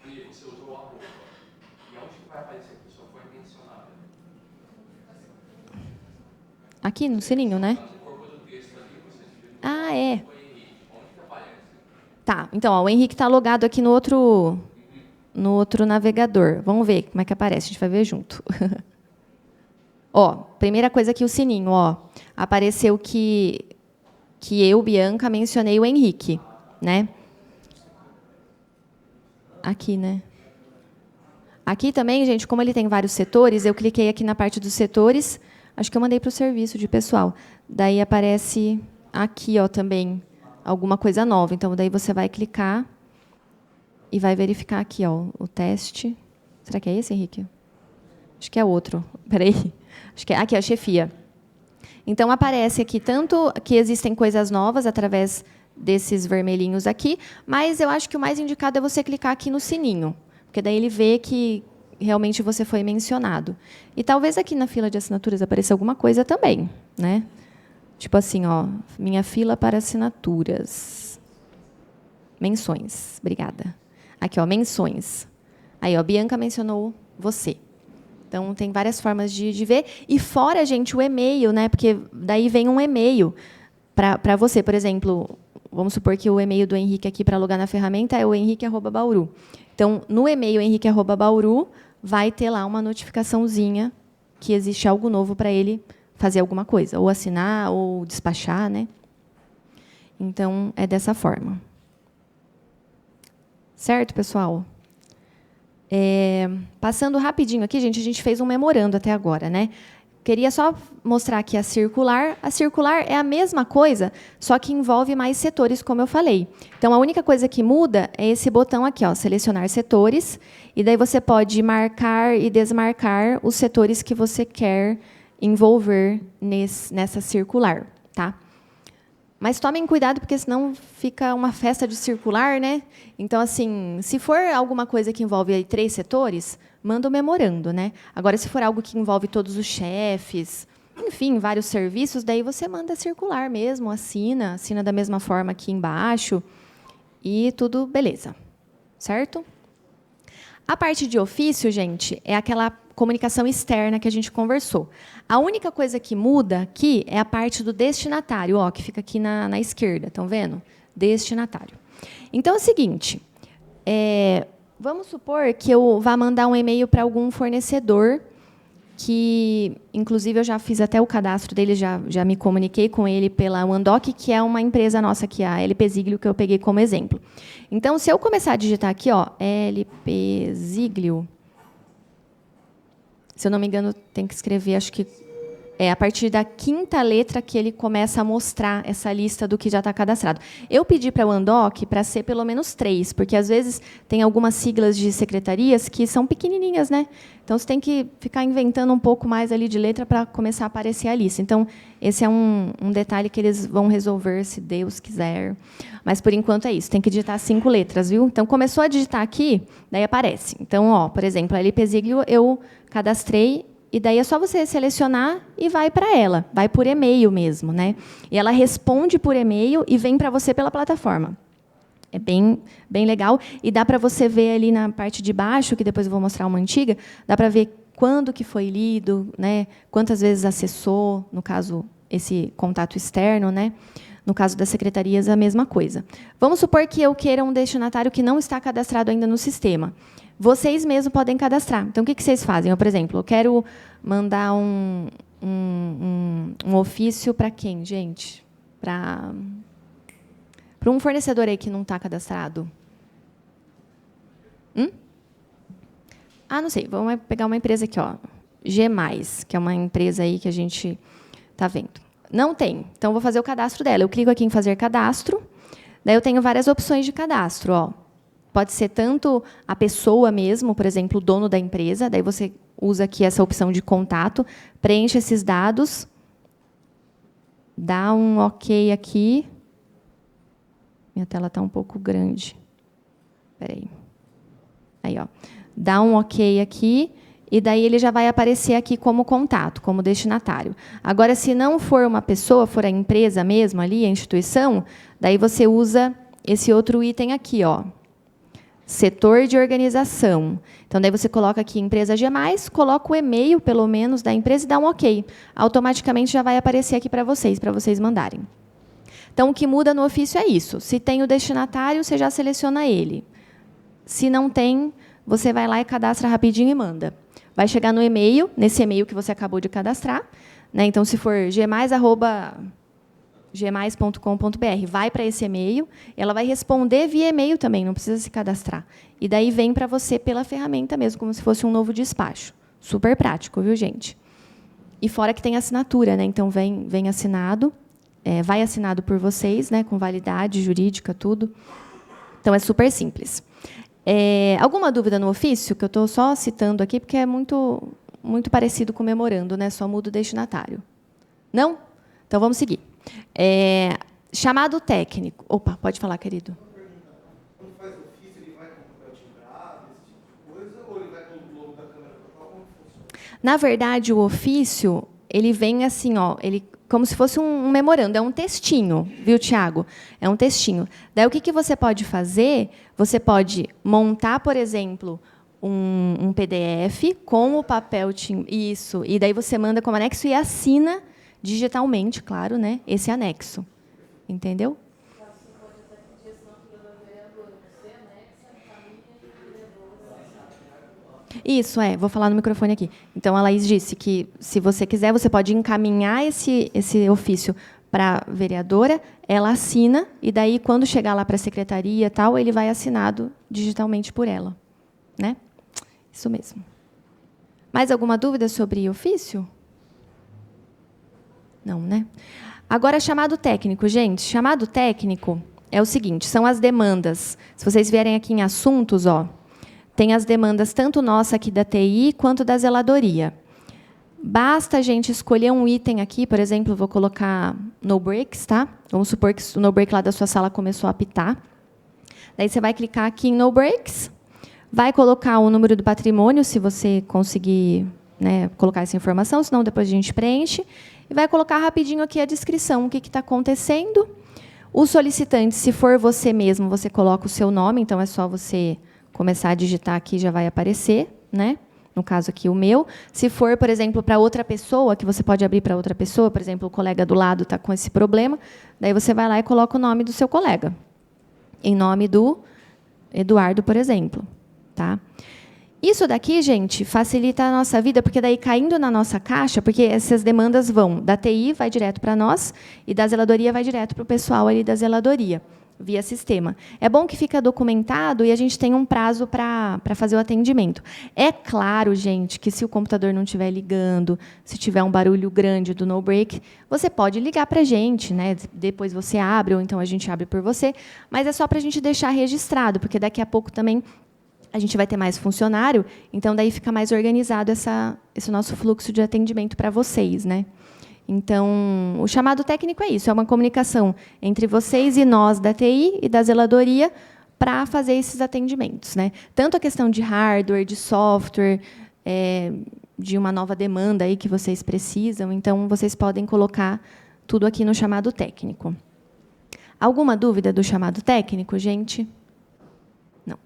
Você usou a roupa. E onde vai aparecer que a pessoa foi mencionada? Aqui no sininho, né? Ah, é. Tá, então, ó, o Henrique está logado aqui no outro navegador. Vamos ver como é que aparece, a gente vai ver junto. Ó, primeira coisa aqui, o sininho, ó. Apareceu que eu, Bianca, mencionei o Henrique, né? Aqui, né? Aqui também, gente, como ele tem vários setores, eu cliquei aqui na parte dos setores, acho que eu mandei para o serviço de pessoal. Daí aparece aqui, ó, também alguma coisa nova. Então, daí você vai clicar e vai verificar aqui, ó, o teste. Será que é esse, Henrique? Acho que é outro. Espera aí. Acho que é aqui, a chefia. Então, aparece aqui tanto que existem coisas novas através desses vermelhinhos aqui, mas eu acho que o mais indicado é você clicar aqui no sininho, porque daí ele vê que realmente você foi mencionado. E talvez aqui na fila de assinaturas apareça alguma coisa também, né? Tipo assim, ó, minha fila para assinaturas. Menções. Obrigada. Aqui, ó, menções. Aí, ó, Bianca mencionou você. Então, tem várias formas de ver. E fora, gente, o e-mail, né? Porque daí vem um e-mail para você. Por exemplo, vamos supor que o e-mail do Henrique aqui para logar na ferramenta é o henrique@bauru. Então, no e-mail henrique@bauru, vai ter lá uma notificaçãozinha que existe algo novo para ele fazer alguma coisa, ou assinar, ou despachar, né? Então, é dessa forma. Certo, pessoal? Passando rapidinho aqui, gente, a gente fez um memorando até agora, né? Queria só mostrar aqui a circular. A circular é a mesma coisa, só que envolve mais setores, como eu falei. Então, a única coisa que muda é esse botão aqui, ó, selecionar setores, e daí você pode marcar e desmarcar os setores que você quer envolver nessa circular, tá? Mas tomem cuidado, porque senão fica uma festa de circular, né? Então, assim, se for alguma coisa que envolve aí 3 setores, manda o memorando, né? Agora, se for algo que envolve todos os chefes, enfim, vários serviços, daí você manda circular mesmo, assina da mesma forma aqui embaixo, e tudo beleza, certo? A parte de ofício, gente, é aquela comunicação externa que a gente conversou. A única coisa que muda aqui é a parte do destinatário, ó, que fica aqui na esquerda, estão vendo? Destinatário. Então, é o seguinte, vamos supor que eu vá mandar um e-mail para algum fornecedor, que, inclusive, eu já fiz até o cadastro dele, já me comuniquei com ele pela OneDoc, que é uma empresa nossa, que é a LP Ziglio, que eu peguei como exemplo. Então, se eu começar a digitar aqui, ó, LP Ziglio, se eu não me engano, tem que escrever, acho que é a partir da 5ª letra que ele começa a mostrar essa lista do que já está cadastrado. Eu pedi para a OneDoc para ser pelo menos 3, porque, às vezes, tem algumas siglas de secretarias que são pequenininhas, né? Então, você tem que ficar inventando um pouco mais ali de letra para começar a aparecer a lista. Então, esse é um detalhe que eles vão resolver, se Deus quiser. Mas, por enquanto, é isso. Tem que digitar 5 letras, viu? Então, começou a digitar aqui, daí aparece. Então, ó, por exemplo, a LP Ziglio eu cadastrei, e daí é só você selecionar e vai para ela. Vai por e-mail mesmo, né? E ela responde por e-mail e vem para você pela plataforma. É bem legal. E dá para você ver ali na parte de baixo, que depois eu vou mostrar uma antiga, dá para ver quando que foi lido, né? Quantas vezes acessou, no caso, esse contato externo, né? No caso das secretarias, a mesma coisa. Vamos supor que eu queira um destinatário que não está cadastrado ainda no sistema. Vocês mesmos podem cadastrar. Então, o que vocês fazem? Eu, por exemplo, eu quero mandar um ofício para quem, gente? Para um fornecedor aí que não está cadastrado. Ah, não sei. Vamos pegar uma empresa aqui, ó, G+, que é uma empresa aí que a gente está vendo. Não tem. Então, vou fazer o cadastro dela. Eu clico aqui em fazer cadastro. Daí, eu tenho várias opções de cadastro, ó. Pode ser tanto a pessoa mesmo, por exemplo, o dono da empresa, daí você usa aqui essa opção de contato, preenche esses dados, dá um OK aqui. Minha tela está um pouco grande. Espera aí. Aí, ó. Dá um OK aqui, e daí ele já vai aparecer aqui como contato, como destinatário. Agora, se não for uma pessoa, for a empresa mesmo ali, a instituição, daí você usa esse outro item aqui, ó. Setor de organização. Então, daí você coloca aqui empresa G+, coloca o e-mail, pelo menos, da empresa e dá um OK. Automaticamente já vai aparecer aqui para vocês mandarem. Então, o que muda no ofício é isso. Se tem o destinatário, você já seleciona ele. Se não tem, você vai lá e cadastra rapidinho e manda. Vai chegar no e-mail, nesse e-mail que você acabou de cadastrar, né? Então, se for gmais@gmais.com.br, vai para esse e-mail, ela vai responder via e-mail também, não precisa se cadastrar. E daí vem para você pela ferramenta mesmo, como se fosse um novo despacho. Super prático, viu, gente? E fora que tem assinatura, né? Então, vem assinado, vai assinado por vocês, né? Com validade jurídica, tudo. Então, é super simples. Alguma dúvida no ofício? Que eu estou só citando aqui, porque é muito parecido com o memorando, né? Só muda o destinatário. Não? Então, vamos seguir. Chamado técnico. Opa, pode falar, querido. Quando faz ofício, ele vai com papel timbrado, esse tipo de coisa, ou ele vai com o logo da Câmara Municipal? Como funciona? Na verdade, o ofício, ele vem assim, ó, como se fosse um memorando, é um textinho, viu, Tiago? É um textinho. Daí, o que você pode fazer? Você pode montar, por exemplo, um PDF com o papel isso, e daí você manda como anexo e assina digitalmente, claro, né, esse anexo. Entendeu? Isso, vou falar no microfone aqui. Então, a Laís disse que, se você quiser, você pode encaminhar esse ofício para a vereadora, ela assina, e daí, quando chegar lá para a secretaria, tal, ele vai assinado digitalmente por ela. Né? Isso mesmo. Mais alguma dúvida sobre ofício? Não, né? Agora, chamado técnico, gente. Chamado técnico é o seguinte, são as demandas. Se vocês vierem aqui em assuntos, ó, tem as demandas tanto nossa aqui da TI, quanto da zeladoria. basta a gente escolher um item aqui, por exemplo, eu vou colocar no breaks, tá? Vamos supor que o no break lá da sua sala começou a apitar. Daí você vai clicar aqui em no breaks, vai colocar o número do patrimônio, se você conseguir, né, colocar essa informação, senão depois a gente preenche, e vai colocar rapidinho aqui a descrição, o que está acontecendo. O solicitante, se for você mesmo, você coloca o seu nome, então é só você começar a digitar aqui, já vai aparecer, né? No caso aqui, o meu. Se for, por exemplo, para outra pessoa, que você pode abrir para outra pessoa, por exemplo, o colega do lado está com esse problema, daí você vai lá e coloca o nome do seu colega, em nome do Eduardo, por exemplo. Tá? Isso daqui, gente, facilita a nossa vida, porque daí, caindo na nossa caixa, porque essas demandas vão da TI, vai direto para nós, e da zeladoria vai direto para o pessoal ali da zeladoria, via sistema. É bom que fica documentado e a gente tem um prazo para fazer o atendimento. É claro, gente, que se o computador não estiver ligando, se tiver um barulho grande do no break, você pode ligar para a gente, né? Depois você abre, ou então a gente abre por você, mas é só para a gente deixar registrado, porque daqui a pouco também a gente vai ter mais funcionário, então daí fica mais organizado esse nosso fluxo de atendimento para vocês, né? Então, o chamado técnico é isso, é uma comunicação entre vocês e nós da TI e da zeladoria para fazer esses atendimentos, né? Tanto a questão de hardware, de software, de uma nova demanda aí que vocês precisam, então vocês podem colocar tudo aqui no chamado técnico. Alguma dúvida do chamado técnico, gente? Não.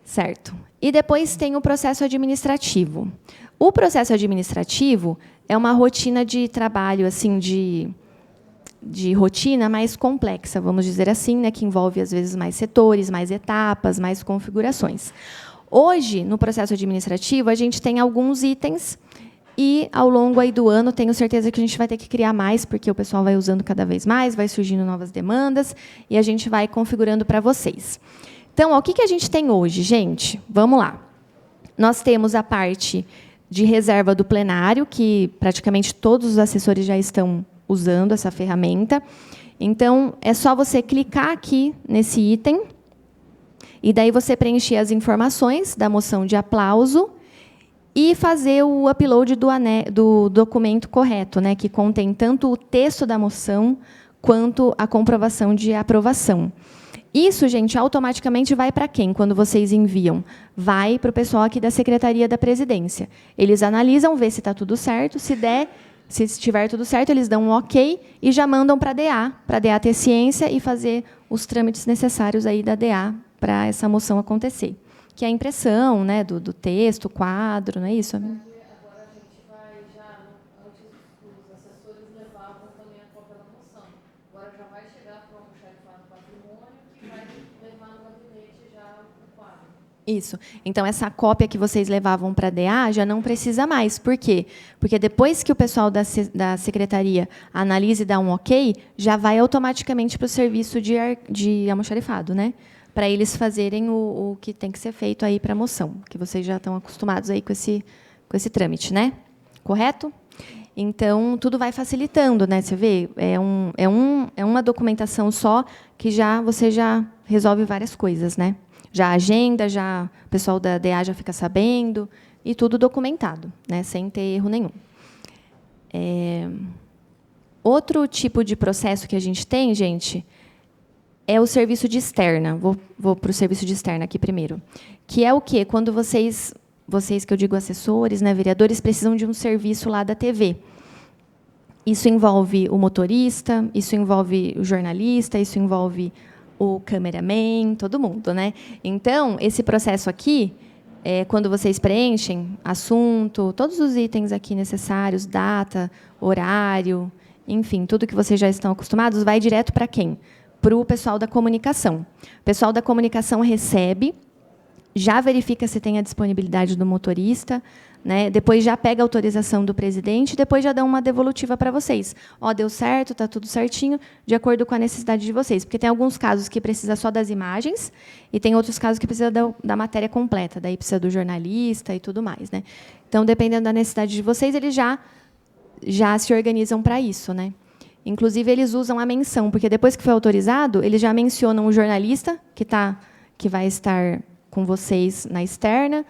Certo. E depois tem o processo administrativo. O processo administrativo é uma rotina de trabalho, assim, de rotina mais complexa, vamos dizer assim, né, que envolve, às vezes, mais setores, mais etapas, mais configurações. Hoje, no processo administrativo, a gente tem alguns itens e, ao longo aí do ano, tenho certeza que a gente vai ter que criar mais, porque o pessoal vai usando cada vez mais, vai surgindo novas demandas, e a gente vai configurando para vocês. Então, o que a gente tem hoje, gente? Vamos lá. Nós temos a parte de reserva do plenário, que praticamente todos os assessores já estão usando essa ferramenta. Então, é só você clicar aqui nesse item, e daí você preencher as informações da moção de aplauso e fazer o upload do documento correto, né, que contém tanto o texto da moção quanto a comprovação de aprovação. Isso, gente, automaticamente vai para quem, quando vocês enviam? Vai para o pessoal aqui da Secretaria da Presidência. Eles analisam, vê se está tudo certo. Se estiver tudo certo, eles dão um ok e já mandam para a DA ter ciência e fazer os trâmites necessários aí da DA para essa moção acontecer. Que é a impressão, né, do texto, o quadro, não é isso? Agora a gente vai já, antes os assessores levavam também a cópia da moção. Agora já vai chegar para o almoxarifado patrimônio, que vai levar no gabinete já o quadro. Isso. Então, essa cópia que vocês levavam para a DA já não precisa mais. Por quê? Porque depois que o pessoal da secretaria analise e dá um ok, já vai automaticamente para o serviço de almoxarifado, né? Para eles fazerem o que tem que ser feito aí para a moção, que vocês já estão acostumados aí com esse trâmite, né? Correto? Então, tudo vai facilitando, né? Você vê, é uma documentação só que você já resolve várias coisas, né? Já agenda, já o pessoal da DA já fica sabendo, e tudo documentado, né? Sem ter erro nenhum. Outro tipo de processo que a gente tem, gente, é o serviço de externa. Vou para o serviço de externa aqui primeiro. Que é o quê? Quando vocês que eu digo assessores, né, vereadores, precisam de um serviço lá da TV. Isso envolve o motorista, isso envolve o jornalista, isso envolve o cameraman, todo mundo, né? Então, esse processo aqui, quando vocês preenchem assunto, todos os itens aqui necessários, data, horário, enfim, tudo que vocês já estão acostumados, vai direto para quem? Para o pessoal da comunicação. O pessoal da comunicação recebe, já verifica se tem a disponibilidade do motorista, né? Depois já pega a autorização do presidente, depois já dá uma devolutiva para vocês. Ó, deu certo, está tudo certinho, de acordo com a necessidade de vocês. Porque tem alguns casos que precisa só das imagens e tem outros casos que precisa da matéria completa, daí precisa do jornalista e tudo mais, né? Então, dependendo da necessidade de vocês, eles já se organizam para isso, né? Inclusive, eles usam a menção, porque depois que foi autorizado, eles já mencionam o jornalista, que vai estar com vocês na externa,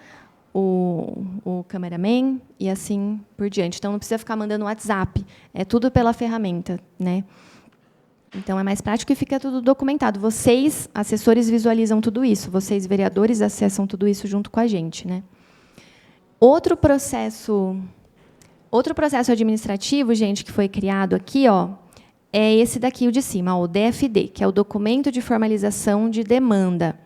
o cameraman e assim por diante. Então, não precisa ficar mandando WhatsApp. É tudo pela ferramenta, né? Então, é mais prático e fica tudo documentado. Vocês, assessores, visualizam tudo isso. Vocês, vereadores, acessam tudo isso junto com a gente, né? Outro processo administrativo, gente, que foi criado aqui, ó, é esse daqui, o de cima, ó, o DFD, que é o Documento de Formalização de Demanda.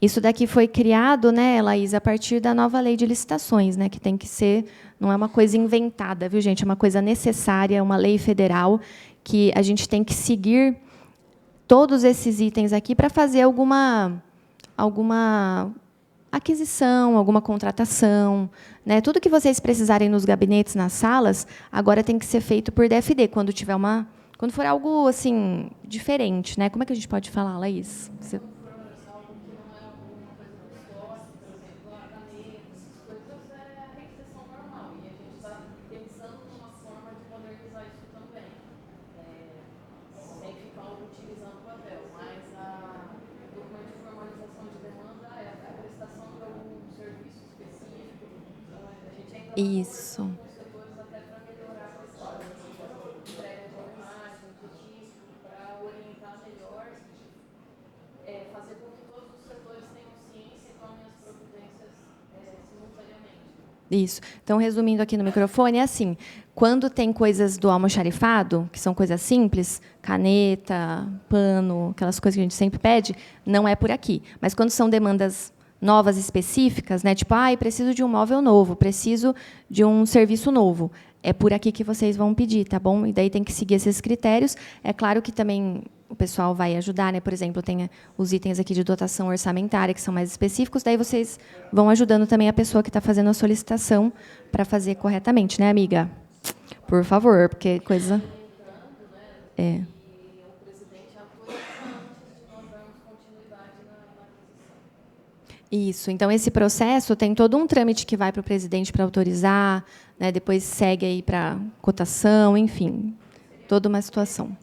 Isso daqui foi criado, né, Laís, a partir da nova lei de licitações, né, que tem que ser, não é uma coisa inventada, viu, gente? É uma coisa necessária, uma lei federal, que a gente tem que seguir todos esses itens aqui para fazer alguma aquisição, alguma contratação, né? Tudo que vocês precisarem nos gabinetes, nas salas, agora tem que ser feito por DFD, quando for algo assim diferente, né? Como é que a gente pode falar, Laís? Você... Isso. Isso. Então, resumindo aqui no microfone, é assim, quando tem coisas do almoxarifado, que são coisas simples, caneta, pano, aquelas coisas que a gente sempre pede, não é por aqui. Mas quando são demandas novas específicas, né, tipo, preciso de um móvel novo, preciso de um serviço novo, é por aqui que vocês vão pedir, tá bom? E daí tem que seguir esses critérios. É claro que também o pessoal vai ajudar, né? Por exemplo, tem os itens aqui de dotação orçamentária, que são mais específicos, daí vocês vão ajudando também a pessoa que está fazendo a solicitação para fazer corretamente, né, amiga? Por favor, porque coisa... É. Isso. Então, esse processo tem todo um trâmite que vai para o presidente para autorizar, né, depois segue aí para cotação, enfim, toda uma situação.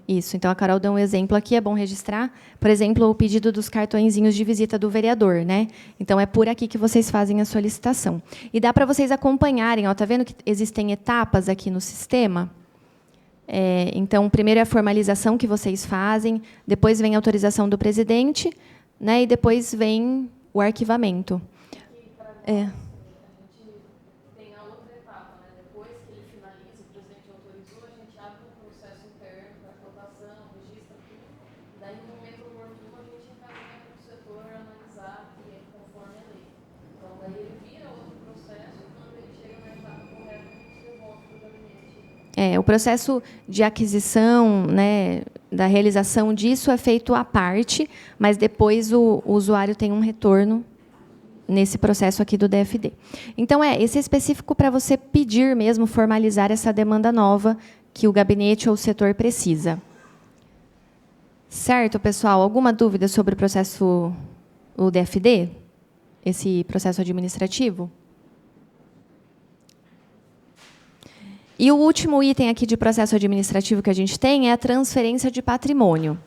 Isso. Então, a Carol deu um exemplo aqui, é bom registrar. Por exemplo, o pedido dos cartõezinhos de visita do vereador, né? Então, é por aqui que vocês fazem a solicitação. E dá para vocês acompanharem, ó, tá vendo que existem etapas aqui no sistema? Então, primeiro é a formalização que vocês fazem, depois vem a autorização do presidente, né, e depois vem o arquivamento. É. Tem a outra etapa, né? Depois que ele finaliza, o presidente autorizou, a gente abre um processo interno para cotação, registra tudo. Daí, no momento oportuno, a gente encaminha para o setor analisar e conforme a lei. Então, daí ele vira outro processo, e quando ele chega na etapa correta, a gente devolve para o gabinete. O processo de aquisição, né, da realização disso é feito à parte, mas depois o usuário tem um retorno nesse processo aqui do DFD. Então, esse é específico para você pedir mesmo, formalizar essa demanda nova que o gabinete ou o setor precisa. Certo, pessoal? Alguma dúvida sobre o processo, o DFD? Esse processo administrativo? E o último item aqui de processo administrativo que a gente tem é a transferência de patrimônio.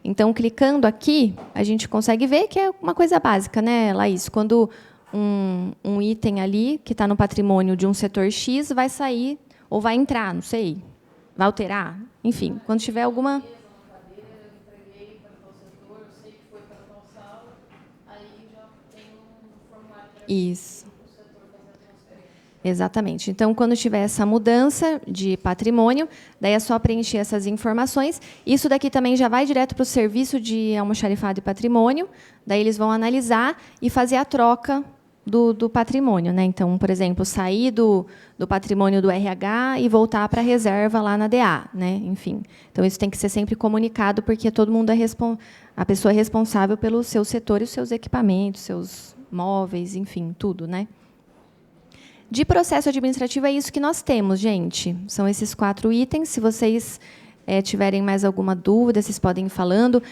Então, clicando aqui, a gente consegue ver que é uma coisa básica, né, Laís? Quando um item ali, que está no patrimônio de um setor X, vai sair, ou vai entrar, não sei, vai alterar, enfim, quando tiver alguma... Isso. Exatamente. Então, quando tiver essa mudança de patrimônio, daí é só preencher essas informações. Isso daqui também já vai direto para o serviço de almoxarifado e patrimônio. Daí eles vão analisar e fazer a troca do patrimônio, né? Então, por exemplo, sair do patrimônio do RH e voltar para a reserva lá na DA, né? Enfim. Então, isso tem que ser sempre comunicado, porque todo mundo a pessoa é responsável pelo seu setor e os seus equipamentos, seus móveis, enfim, tudo, né? De processo administrativo, é isso que nós temos, gente. São esses 4 itens. Se vocês tiverem mais alguma dúvida, vocês podem ir falando.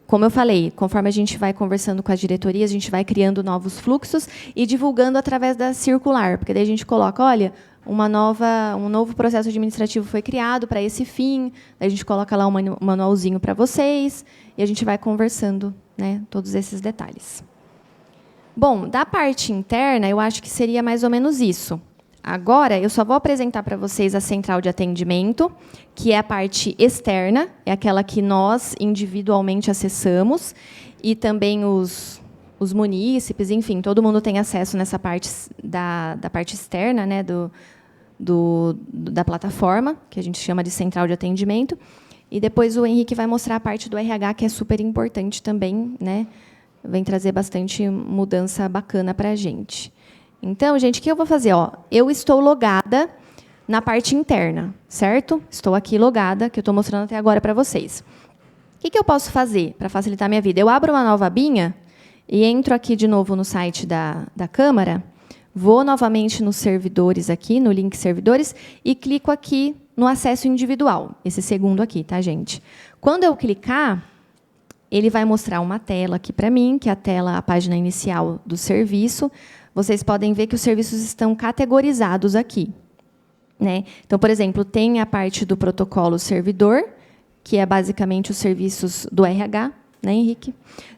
Como eu falei, conforme a gente vai conversando com as diretorias, a gente vai criando novos fluxos e divulgando através da circular, porque daí a gente coloca, olha, um novo processo administrativo foi criado para esse fim, daí a gente coloca lá um manualzinho para vocês, e a gente vai conversando, né, todos esses detalhes. Bom, da parte interna, eu acho que seria mais ou menos isso. Agora, eu só vou apresentar para vocês a central de atendimento, que é a parte externa, é aquela que nós individualmente acessamos, e também os munícipes, enfim, todo mundo tem acesso nessa parte da parte externa, né, da plataforma, que a gente chama de central de atendimento. E depois o Henrique vai mostrar a parte do RH, que é super importante também, né? Vem trazer bastante mudança bacana para a gente. Então, gente, o que eu vou fazer? Ó, eu estou logada na parte interna, certo? Estou aqui logada, que eu estou mostrando até agora para vocês. O que eu posso fazer para facilitar a minha vida? Eu abro uma nova abinha e entro aqui de novo no site da Câmara, vou novamente nos servidores aqui, no link servidores, e clico aqui no acesso individual, esse segundo aqui, tá, gente? Quando eu clicar, ele vai mostrar uma tela aqui para mim, que é a página inicial do serviço. Vocês podem ver que os serviços estão categorizados aqui, né? Então, por exemplo, tem a parte do protocolo servidor, que é basicamente os serviços do RH, né, Henrique?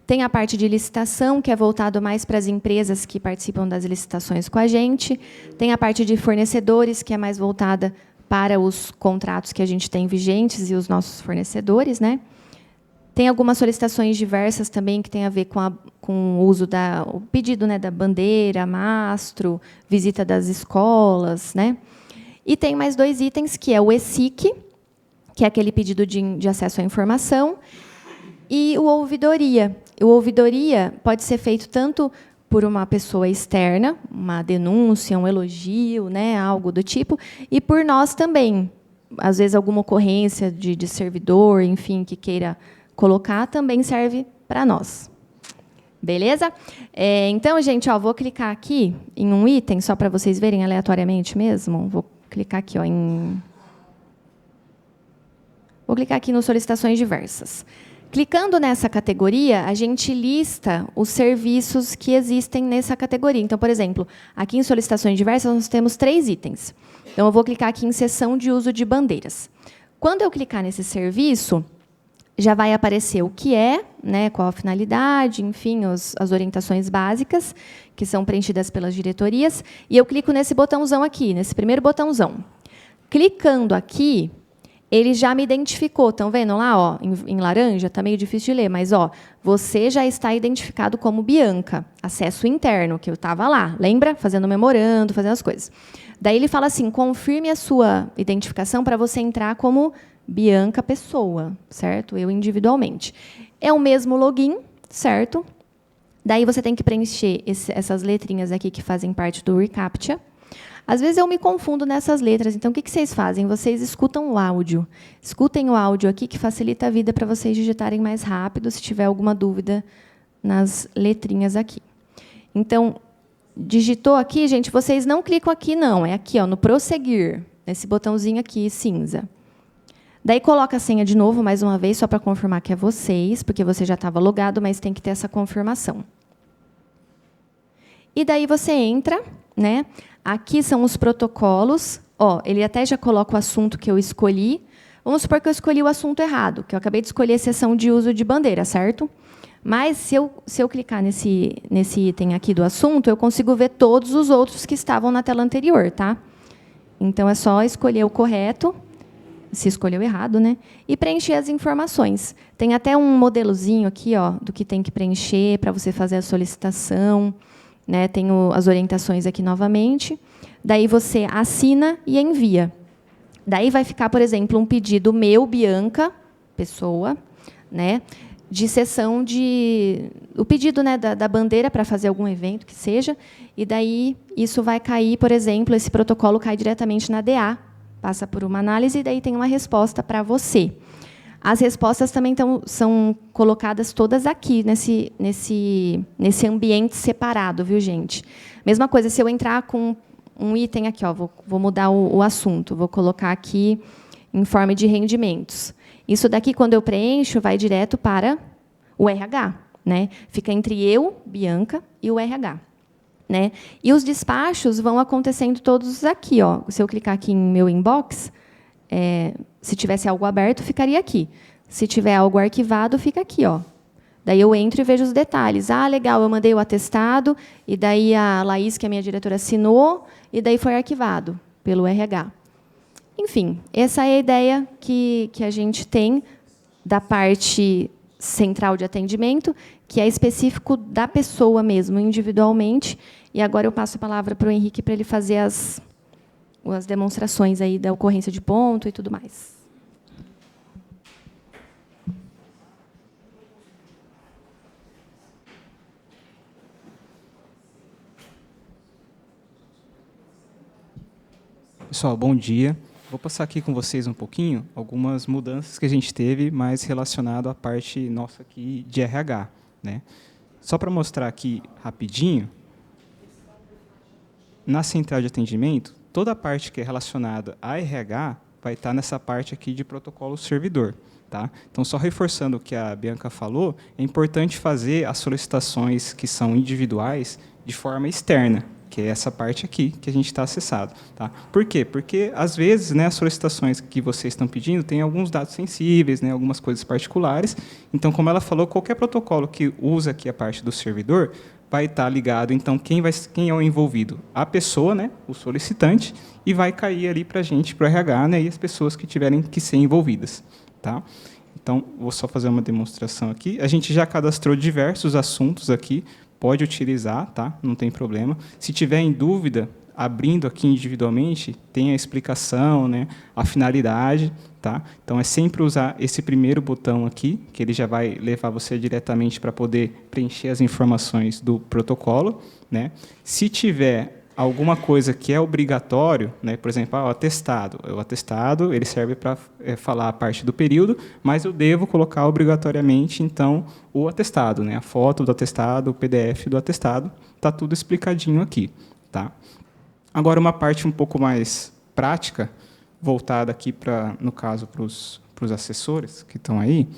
Tem a parte de licitação, que é voltado mais para as empresas que participam das licitações com a gente. Tem a parte de fornecedores, que é mais voltada para os contratos que a gente tem vigentes e os nossos fornecedores, né? Tem algumas solicitações diversas também que tem a ver com o uso o pedido, né, da bandeira, mastro, visita das escolas, né? E tem mais 2 itens, que é o ESIC, que é aquele pedido de acesso à informação, e o ouvidoria. O ouvidoria pode ser feito tanto por uma pessoa externa, uma denúncia, um elogio, né, algo do tipo, e por nós também. Às vezes, alguma ocorrência de servidor, enfim, que queira colocar, também serve para nós. Beleza? Então, gente, ó, vou clicar aqui em um item, só para vocês verem aleatoriamente mesmo. Vou clicar aqui, ó, Vou clicar aqui no solicitações diversas. Clicando nessa categoria, a gente lista os serviços que existem nessa categoria. Então, por exemplo, aqui em solicitações diversas, nós temos 3 itens. Então, eu vou clicar aqui em seção de uso de bandeiras. Quando eu clicar nesse serviço, já vai aparecer o que é, né, qual a finalidade, enfim, as orientações básicas, que são preenchidas pelas diretorias, e eu clico nesse botãozão aqui, nesse primeiro botãozão. Clicando aqui, ele já me identificou. Estão vendo lá, ó, em laranja? Está meio difícil de ler, mas ó, você já está identificado como Bianca, acesso interno, que eu estava lá, lembra? Fazendo memorando, fazendo as coisas. Daí ele fala assim, confirme a sua identificação para você entrar como Bianca pessoa, certo? Eu individualmente. É o mesmo login, certo? Daí você tem que preencher essas letrinhas aqui que fazem parte do reCAPTCHA. Às vezes eu me confundo nessas letras, então o que vocês fazem? Vocês escutam o áudio. Escutem o áudio aqui, que facilita a vida para vocês digitarem mais rápido, se tiver alguma dúvida nas letrinhas aqui. Então, digitou aqui, gente, vocês não clicam aqui, não. É aqui, ó, no prosseguir, nesse botãozinho aqui, cinza. Daí coloca a senha de novo, mais uma vez, só para confirmar que é vocês, porque você já estava logado, mas tem que ter essa confirmação. E daí você entra, né? Aqui são os protocolos. Ó, ele até já coloca o assunto que eu escolhi. Vamos supor que eu escolhi o assunto errado, que eu acabei de escolher a seção de uso de bandeira, certo? Mas, se eu clicar nesse item aqui do assunto, eu consigo ver todos os outros que estavam na tela anterior, tá? Então, é só escolher o correto, se escolheu errado, né? E preencher as informações. Tem até um modelozinho aqui, ó, do que tem que preencher para você fazer a solicitação, né? Tem as orientações aqui novamente. Daí você assina e envia. Daí vai ficar, por exemplo, um pedido meu, Bianca, pessoa, né? De sessão o pedido, né, da bandeira para fazer algum evento que seja, e daí isso vai cair, por exemplo, esse protocolo cai diretamente na DA, passa por uma análise e daí tem uma resposta para você. As respostas também são colocadas todas aqui, nesse ambiente separado, viu, gente? Mesma coisa, se eu entrar com um item aqui, ó, vou mudar o assunto, vou colocar aqui informe de rendimentos. Isso daqui, quando eu preencho, vai direto para o RH, né? Fica entre eu, Bianca, e o RH. né? E os despachos vão acontecendo todos aqui, ó. Se eu clicar aqui em meu inbox, se tivesse algo aberto, ficaria aqui. Se tiver algo arquivado, fica aqui, ó. Daí eu entro e vejo os detalhes. Ah, legal, eu mandei o atestado, e daí a Laís, que é a minha diretora, assinou, e daí foi arquivado pelo RH. Enfim, essa é a ideia que a gente tem da parte central de atendimento, que é específico da pessoa mesmo, individualmente. E agora eu passo a palavra para o Henrique para ele fazer as demonstrações aí da ocorrência de ponto e tudo mais. Pessoal, bom dia. Vou passar aqui com vocês um pouquinho algumas mudanças que a gente teve mais relacionado à parte nossa aqui de RH, né? Só para mostrar aqui rapidinho, na central de atendimento, toda a parte que é relacionada a RH vai estar nessa parte aqui de protocolo servidor. Tá? Então, só reforçando o que a Bianca falou, é importante fazer as solicitações que são individuais de forma externa, que é essa parte aqui que a gente está acessado. Tá? Por quê? Porque, às vezes, né, as solicitações que vocês estão pedindo têm alguns dados sensíveis, né, algumas coisas particulares. Então, como ela falou, qualquer protocolo que usa aqui a parte do servidor vai estar ligado, então, quem é o envolvido? A pessoa, né, o solicitante, e vai cair ali para a gente, para o RH, né, e as pessoas que tiverem que ser envolvidas. Tá? Então, vou só fazer uma demonstração aqui. A gente já cadastrou diversos assuntos aqui, pode utilizar, tá? Não tem problema. Se tiver em dúvida, abrindo aqui individualmente, tem a explicação, né? A finalidade. Tá? Então, é sempre usar esse primeiro botão aqui, que ele já vai levar você diretamente para poder preencher as informações do protocolo. Né? Se tiver alguma coisa que é obrigatório, né, por exemplo, o atestado. O atestado ele serve para falar a parte do período, mas eu devo colocar obrigatoriamente, então, o atestado, né, a foto do atestado, o PDF do atestado, está tudo explicadinho aqui. Tá? Agora, uma parte um pouco mais prática, voltada aqui, no caso, para os assessores que estão aí,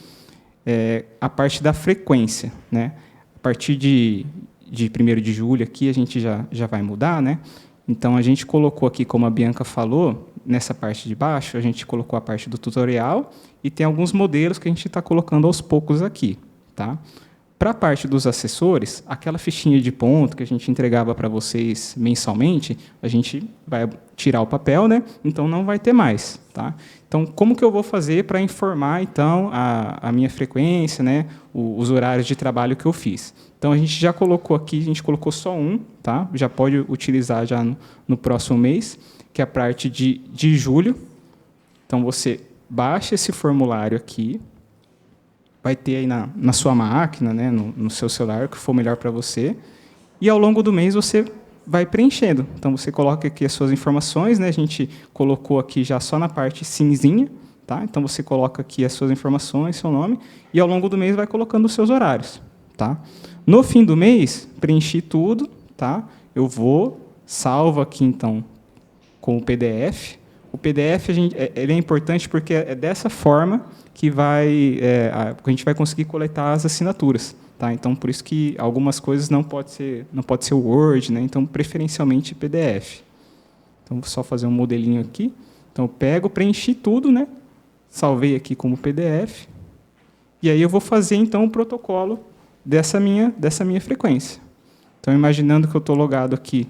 é a parte da frequência. Né? A partir de 1º de julho aqui, a gente já vai mudar, né? Então, a gente colocou aqui, como a Bianca falou, nessa parte de baixo, a gente colocou a parte do tutorial e tem alguns modelos que a gente está colocando aos poucos aqui. Tá? Para a parte dos assessores, aquela fichinha de ponto que a gente entregava para vocês mensalmente, a gente vai tirar o papel, né? Então, não vai ter mais. Tá? Então, como que eu vou fazer para informar, então, a minha frequência, né? Os horários de trabalho que eu fiz? Então, a gente já colocou aqui, a gente colocou só um, tá? Já pode utilizar já no próximo mês, que é a parte de julho. Então, você baixa esse formulário aqui, vai ter aí na sua máquina, né? no seu celular, o que for melhor para você, e ao longo do mês você vai preenchendo. Então, você coloca aqui as suas informações, né? A gente colocou aqui já só na parte cinzinha, tá? Então, você coloca aqui as suas informações, seu nome, e ao longo do mês vai colocando os seus horários. Tá? No fim do mês, preenchi tudo, tá? Eu salvo aqui, então, com o PDF. O PDF ele é importante porque é dessa forma que a gente vai conseguir coletar as assinaturas. Tá? Então, por isso que algumas coisas não pode ser o Word, né? Então, preferencialmente PDF. Então, vou só fazer um modelinho aqui. Então, eu preenchi tudo, né? Salvei aqui como PDF, e aí eu vou fazer, então, o protocolo dessa minha frequência. Então, imaginando que eu estou logado aqui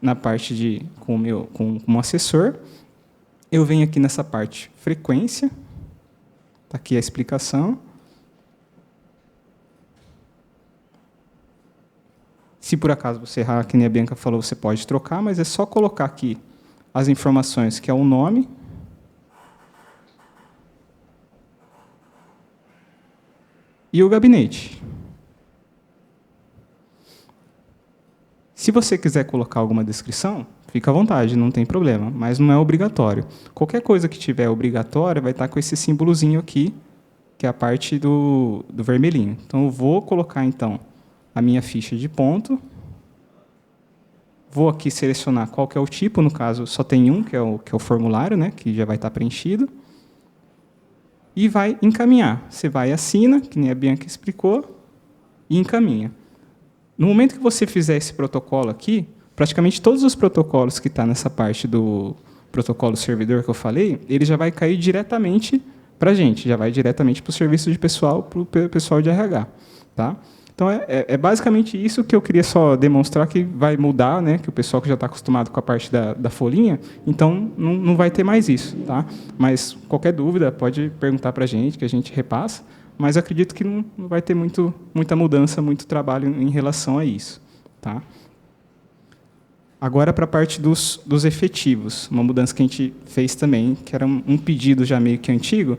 na parte com um assessor, eu venho aqui nessa parte frequência, está aqui a explicação. Se por acaso você errar, que nem a Bianca falou, você pode trocar, mas é só colocar aqui as informações, que é o nome, e o gabinete. Se você quiser colocar alguma descrição, fica à vontade, não tem problema, mas não é obrigatório. Qualquer coisa que tiver obrigatória vai estar com esse símbolozinho aqui, que é a parte do vermelhinho. Então, eu vou colocar, então, a minha ficha de ponto. Vou aqui selecionar qual que é o tipo, no caso, só tem um, que é o formulário, né, que já vai estar preenchido. E vai encaminhar. Você vai assina, que nem a Bianca explicou, e encaminha. No momento que você fizer esse protocolo aqui, praticamente todos os protocolos que estão nessa parte do protocolo servidor que eu falei, ele já vai cair diretamente para a gente, já vai diretamente para o serviço de pessoal, para o pessoal de RH. Tá? Então, é basicamente isso que eu queria só demonstrar que vai mudar, né, que o pessoal que já está acostumado com a parte da folhinha, então não vai ter mais isso. Tá? Mas qualquer dúvida pode perguntar para a gente, que a gente repassa, mas eu acredito que não vai ter muita mudança, muito trabalho em relação a isso. Tá? Agora, para a parte dos efetivos, uma mudança que a gente fez também, que era um pedido já meio que antigo,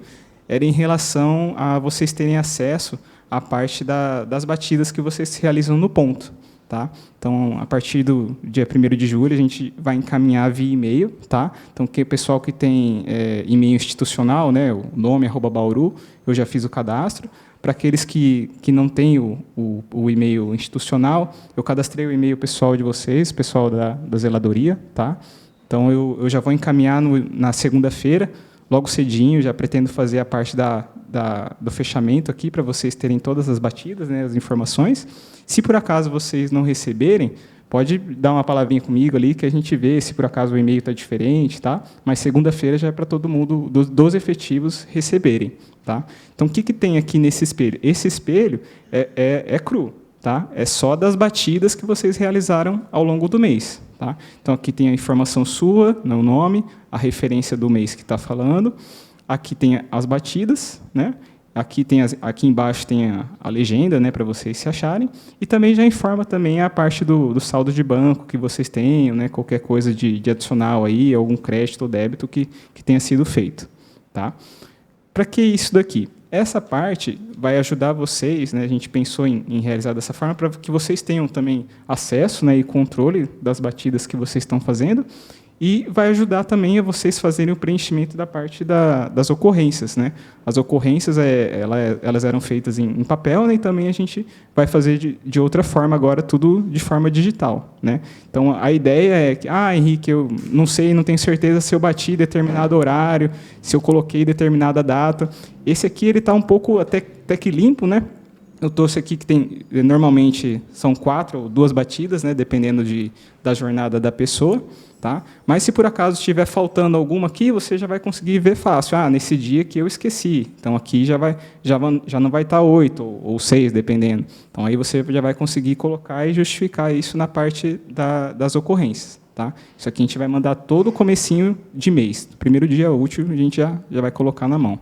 era em relação a vocês terem acesso à parte das batidas que vocês realizam no ponto. Tá? Então, a partir do dia 1º de julho, a gente vai encaminhar via e-mail. Tá? Então, o pessoal que tem e-mail institucional, né, o nome, @bauru, eu já fiz o cadastro. Para aqueles que não têm o e-mail institucional, eu cadastrei o e-mail pessoal de vocês, pessoal da zeladoria. Tá? Então, eu já vou encaminhar na segunda-feira, logo cedinho, já pretendo fazer a parte do fechamento aqui, para vocês terem todas as batidas, né, as informações. Se, por acaso, vocês não receberem, pode dar uma palavrinha comigo ali, que a gente vê se, por acaso, o e-mail está diferente. Tá? Mas segunda-feira já é para todo mundo, dos efetivos, receberem. Tá? Então, o que tem aqui nesse espelho? Esse espelho é cru. Tá? É só das batidas que vocês realizaram ao longo do mês. Tá? Então, aqui tem a informação sua, o nome, a referência do mês que está falando. Aqui tem as batidas, né? Aqui embaixo tem a legenda, né, para vocês se acharem. E também já informa também a parte do saldo de banco que vocês tenham, né, qualquer coisa de adicional aí, algum crédito ou débito que tenha sido feito. Tá? Para que isso daqui? Essa parte vai ajudar vocês, né, a gente pensou em realizar dessa forma, para que vocês tenham também acesso, né, e controle das batidas que vocês estão fazendo, e vai ajudar também a vocês fazerem o preenchimento da parte das ocorrências. Né? As ocorrências elas eram feitas em papel, né, e também a gente vai fazer de outra forma agora, tudo de forma digital. Né? Então, a ideia é que, Henrique, eu não sei, não tenho certeza se eu bati determinado horário, se eu coloquei determinada data. Esse aqui está um pouco até que limpo, né? Eu trouxe aqui que tem, normalmente, são 4 ou 2 batidas, né, dependendo da jornada da pessoa. Tá? Mas, se por acaso estiver faltando alguma aqui, você já vai conseguir ver fácil. Nesse dia que eu esqueci. Então, aqui já não vai estar 8 ou 6, dependendo. Então, aí você já vai conseguir colocar e justificar isso na parte das ocorrências. Tá? Isso aqui a gente vai mandar todo o comecinho de mês. No primeiro dia útil, a gente já vai colocar na mão.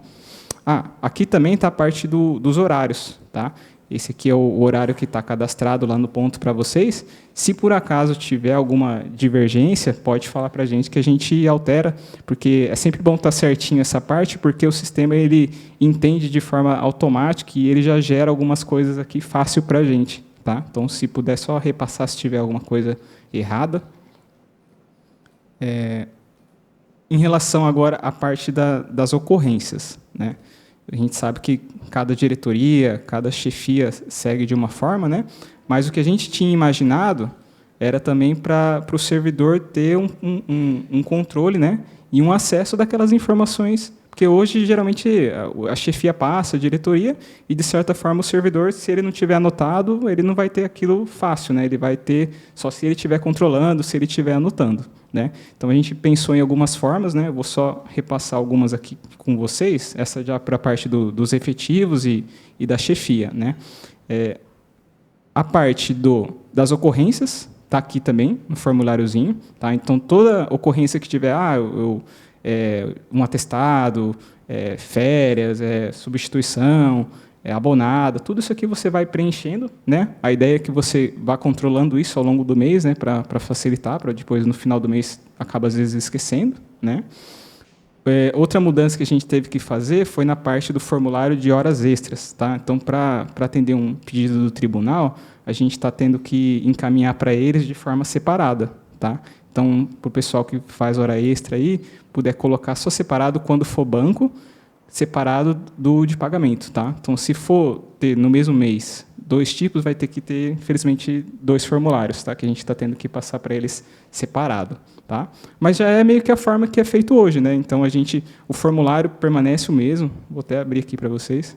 Aqui também está a parte dos horários. Tá? Esse aqui é o horário que está cadastrado lá no ponto para vocês. Se, por acaso, tiver alguma divergência, pode falar para a gente que a gente altera, porque é sempre bom estar certinho essa parte, porque o sistema ele entende de forma automática e ele já gera algumas coisas aqui fácil para a gente. Tá? Então, se puder só repassar se tiver alguma coisa errada. Em relação agora à parte das ocorrências, né? A gente sabe que cada diretoria, cada chefia segue de uma forma, né? Mas o que a gente tinha imaginado era também para o servidor ter um controle, né? E um acesso daquelas informações, porque hoje, geralmente, a chefia passa, a diretoria, e, de certa forma, o servidor, se ele não tiver anotado, ele não vai ter aquilo fácil, né? Ele vai ter só se ele estiver controlando, se ele estiver anotando. Né? Então, a gente pensou em algumas formas, né? Eu vou só repassar algumas aqui com vocês, essa já para a parte dos efetivos e da chefia. Né? A parte das ocorrências está aqui também, no formuláriozinho. Tá? Então, toda ocorrência que tiver, um atestado, férias, substituição, abonada, tudo isso aqui você vai preenchendo, né? A ideia é que você vá controlando isso ao longo do mês, né? Para facilitar, para depois, no final do mês, acaba às vezes esquecendo, né? Outra mudança que a gente teve que fazer foi na parte do formulário de horas extras, tá? Então, para atender um pedido do tribunal, a gente está tendo que encaminhar para eles de forma separada, tá? Então, para o pessoal que faz hora extra aí, puder colocar só separado quando for banco, separado de pagamento. Tá? Então, se for ter no mesmo mês 2 tipos, vai ter que ter, infelizmente, 2 formulários, tá? Que a gente está tendo que passar para eles separado. Tá? Mas já é meio que a forma que é feito hoje. Né? Então, o formulário permanece o mesmo. Vou até abrir aqui para vocês.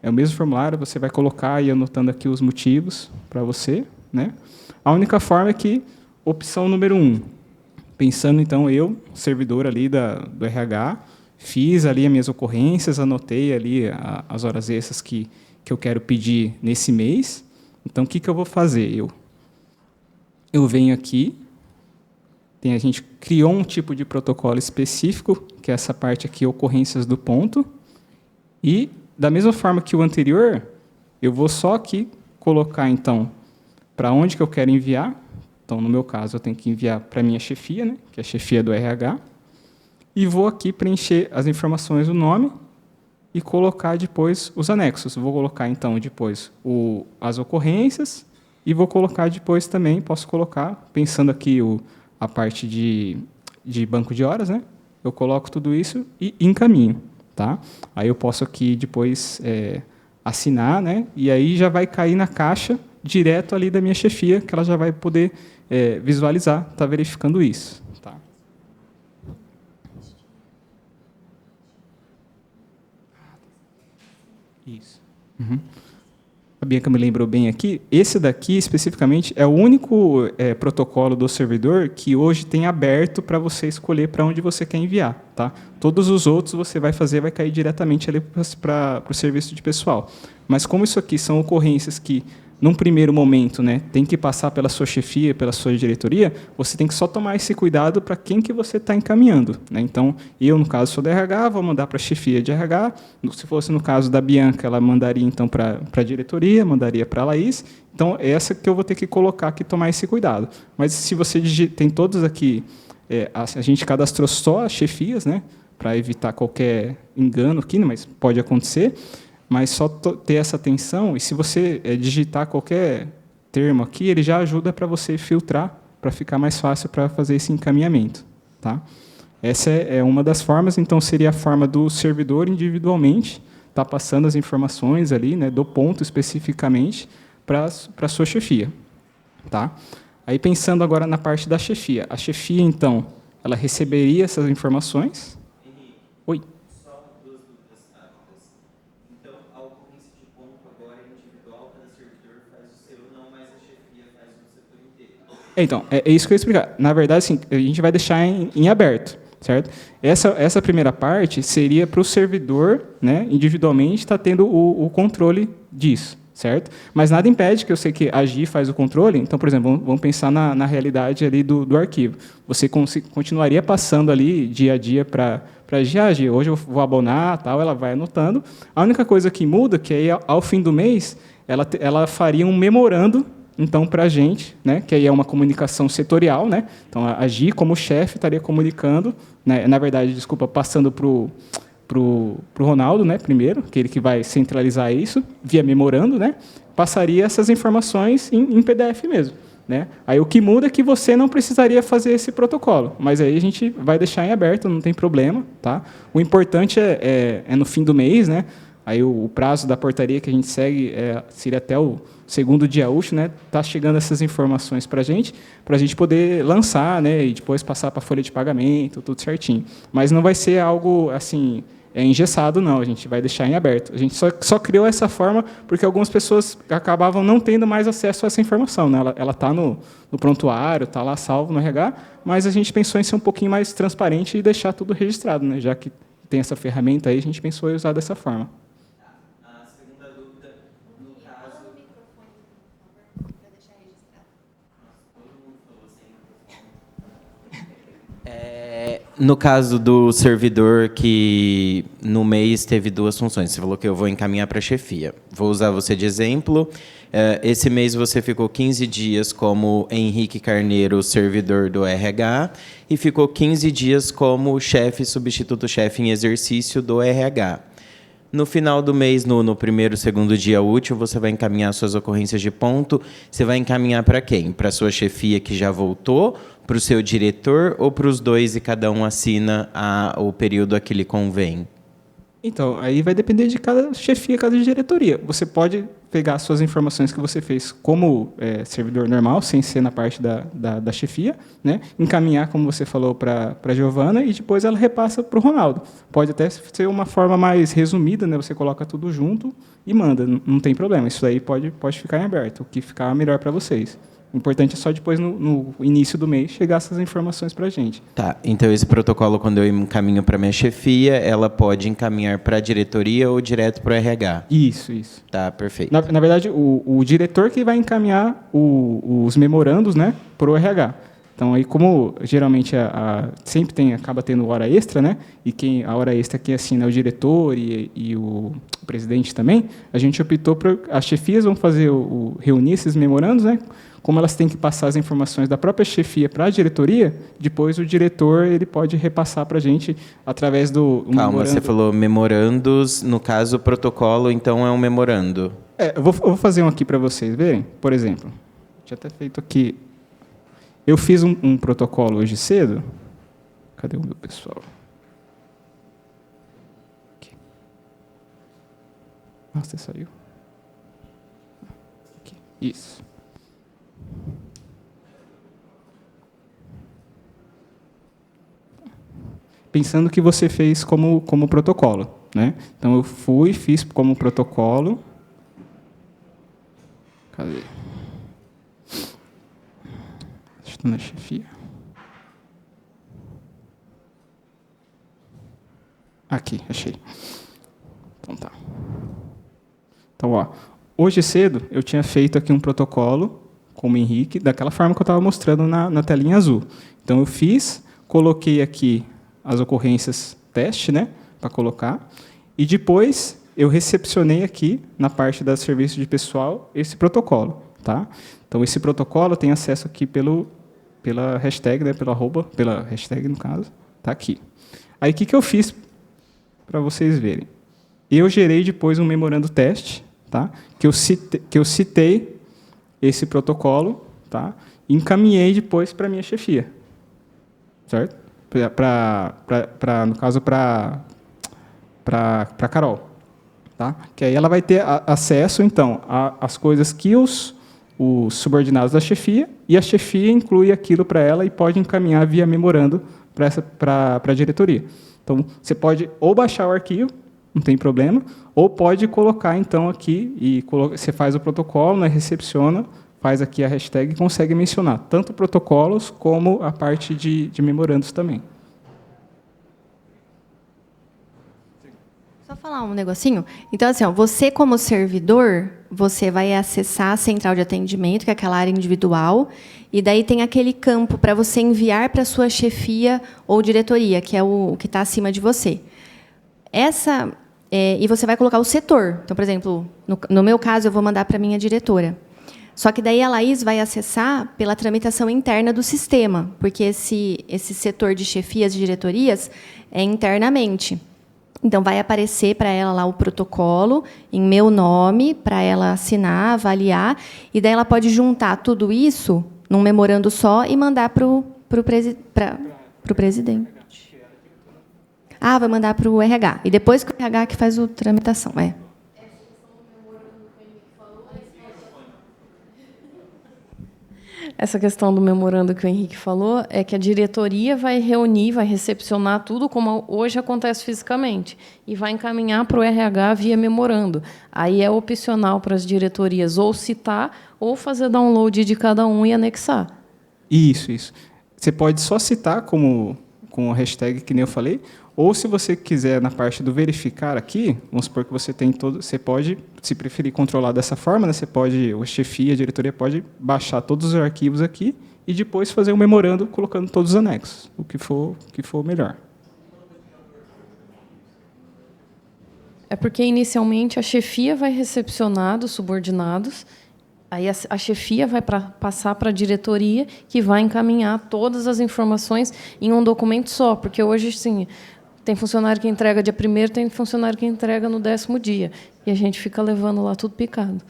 É o mesmo formulário, você vai colocar e anotando aqui os motivos para você, né? A única forma é que, opção número 1, pensando, então, eu, servidor ali do RH, fiz ali as minhas ocorrências, anotei ali as horas extras que eu quero pedir nesse mês. Então, o que eu vou fazer? Eu venho aqui, a gente criou um tipo de protocolo específico, que é essa parte aqui, ocorrências do ponto, e, da mesma forma que o anterior, eu vou só aqui colocar, então, para onde que eu quero enviar. Então, no meu caso, eu tenho que enviar para a minha chefia, né, que é a chefia do RH, e vou aqui preencher as informações do nome e colocar depois os anexos. Vou colocar, então, depois as ocorrências e vou colocar depois também, posso colocar, pensando aqui a parte de banco de horas, né, eu coloco tudo isso e encaminho. Tá? Aí eu posso aqui depois assinar, né, e aí já vai cair na caixa direto ali da minha chefia, que ela já vai poder visualizar, tá verificando isso. Tá? Isso. Uhum. A Bianca me lembrou bem aqui, esse daqui, especificamente, é o único protocolo do servidor que hoje tem aberto para você escolher para onde você quer enviar. Tá? Todos os outros você vai cair diretamente ali para o serviço de pessoal. Mas como isso aqui são ocorrências que, num primeiro momento, né, tem que passar pela sua chefia, pela sua diretoria, você tem que só tomar esse cuidado para quem que você está encaminhando. Né? Então, eu, no caso, sou da RH, vou mandar para a chefia de RH. Se fosse no caso da Bianca, ela mandaria, então, para a diretoria, mandaria para a Laís. Então, essa que eu vou ter que colocar aqui, tomar esse cuidado. Mas, se você tem todos aqui, a gente cadastrou só as chefias, né, para evitar qualquer engano aqui, né, mas pode acontecer. Mas só ter essa atenção, e se você digitar qualquer termo aqui, ele já ajuda para você filtrar, para ficar mais fácil para fazer esse encaminhamento. Tá? Essa é uma das formas, então seria a forma do servidor individualmente, tá passando as informações ali, né, do ponto especificamente, para a sua chefia. Tá? Aí pensando agora na parte da chefia. A chefia, então, ela receberia essas informações. Oi. Então, é isso que eu ia explicar. Na verdade, assim, a gente vai deixar em aberto, certo? Essa primeira parte seria para o servidor, né, individualmente, estar tendo o controle disso, certo? Mas nada impede, que eu sei que a AGI faz o controle. Então, por exemplo, vamos pensar na realidade ali do arquivo. Você continuaria passando ali dia a dia para a AGI. Hoje eu vou abonar, tal, ela vai anotando. A única coisa que muda, que aí, ao fim do mês, ela faria um memorando, então, para a gente, né, que aí é uma comunicação setorial, né, então a AGI, como chefe, estaria comunicando, né, na verdade, desculpa, passando para o Ronaldo, né, primeiro, que ele que vai centralizar isso, via memorando, né, passaria essas informações em PDF mesmo. Né. Aí o que muda é que você não precisaria fazer esse protocolo, mas aí a gente vai deixar em aberto, não tem problema. Tá? O importante é no fim do mês, né. Aí o prazo da portaria que a gente segue seria até o segundo dia útil, né? Tá chegando essas informações para a gente poder lançar, né? E depois passar para a folha de pagamento, tudo certinho. Mas não vai ser algo assim engessado, não. A gente vai deixar em aberto. A gente só criou essa forma porque algumas pessoas acabavam não tendo mais acesso a essa informação, né? Ela está no prontuário, está lá salvo no RH, mas a gente pensou em ser um pouquinho mais transparente e deixar tudo registrado, né? Já que tem essa ferramenta aí, a gente pensou em usar dessa forma. No caso do servidor que no mês teve duas funções, você falou que eu vou encaminhar para a chefia. Vou usar você de exemplo. Esse mês você ficou 15 dias como Henrique Carneiro, servidor do RH, e ficou 15 dias como chefe, substituto-chefe em exercício do RH. No final do mês, no primeiro, segundo dia útil, você vai encaminhar suas ocorrências de ponto. Você vai encaminhar para quem? Para a sua chefia que já voltou, para o seu diretor ou para os dois e cada um assina o período a que lhe convém? Então, aí vai depender de cada chefia, cada diretoria. Você pode pegar as suas informações que você fez como servidor normal, sem ser na parte da chefia, né? Encaminhar, como você falou, para a Giovana, e depois ela repassa para o Ronaldo. Pode até ser uma forma mais resumida, né? Você coloca tudo junto e manda, não tem problema. Isso aí pode ficar em aberto, o que ficar melhor para vocês. O importante é só depois, no início do mês, chegar essas informações para a gente. Tá, então esse protocolo, quando eu encaminho para minha chefia, ela pode encaminhar para a diretoria ou direto para o RH? Isso. Tá, perfeito. Na verdade, o diretor que vai encaminhar os memorandos, né, para o RH. Então, aí, como geralmente sempre acaba tendo hora extra, né, e a hora extra que assina é o diretor e o presidente também, a gente optou por... As chefias vão fazer reunir esses memorandos, né, como elas têm que passar as informações da própria chefia para a diretoria, depois o diretor ele pode repassar para a gente através do Calma, você falou memorandos, no caso o protocolo, então é um memorando. Eu vou fazer um aqui para vocês verem. Por exemplo, tinha até feito aqui. Eu fiz um protocolo hoje cedo. Cadê o meu pessoal? Aqui. Nossa, saiu. Aqui. Isso. Pensando que você fez como protocolo, né? Então, eu fiz como protocolo. Cadê? Estou na chefia. Aqui, achei. Então, tá. Então, ó, hoje cedo, eu tinha feito aqui um protocolo com o Henrique, daquela forma que eu estava mostrando na telinha azul. Então, eu coloquei aqui as ocorrências teste, né, para colocar, e depois eu recepcionei aqui, na parte da serviço de pessoal, esse protocolo. Tá? Então, esse protocolo tem acesso aqui pela hashtag, né, pela hashtag, no caso, está aqui. Aí, o que eu fiz para vocês verem? Eu gerei depois um memorando teste, tá? que eu citei esse protocolo, tá? E encaminhei depois para a minha chefia. Certo? No caso, para a Carol. Tá? Que aí ela vai ter acesso, então, às coisas que os subordinados da chefia, e a chefia inclui aquilo para ela e pode encaminhar via memorando para a diretoria. Então, você pode ou baixar o arquivo, não tem problema, ou pode colocar, então, aqui, e você faz o protocolo, né, recepciona, faz aqui a hashtag e consegue mencionar tanto protocolos como a parte de memorandos também. Só falar um negocinho. Então, assim, ó, você como servidor, você vai acessar a central de atendimento, que é aquela área individual, e daí tem aquele campo para você enviar para a sua chefia ou diretoria, que é o que está acima de você. E você vai colocar o setor. Então, por exemplo, no meu caso, eu vou mandar para a minha diretora. Só que daí a Laís vai acessar pela tramitação interna do sistema, porque esse setor de chefias e diretorias é internamente. Então, vai aparecer para ela lá o protocolo, em meu nome, para ela assinar, avaliar, e daí ela pode juntar tudo isso num memorando só e mandar para o presidente. Ah, vai mandar para o RH. E depois que o RH que faz a tramitação. Essa questão do memorando que o Henrique falou é que a diretoria vai reunir, vai recepcionar tudo como hoje acontece fisicamente e vai encaminhar para o RH via memorando. Aí é opcional para as diretorias ou citar ou fazer download de cada um e anexar. Isso. Você pode só citar com a hashtag que nem eu falei, ou se você quiser na parte do verificar aqui, vamos supor que você tem você pode, se preferir controlar dessa forma, né, você pode, a chefia, a diretoria pode baixar todos os arquivos aqui e depois fazer um memorando colocando todos os anexos, o que for melhor. É porque inicialmente a chefia vai recepcionar dos subordinados. Aí a chefia vai passar para a diretoria, que vai encaminhar todas as informações em um documento só, porque hoje, sim, tem funcionário que entrega dia 1º, tem funcionário que entrega no 10º dia, e a gente fica levando lá tudo picado.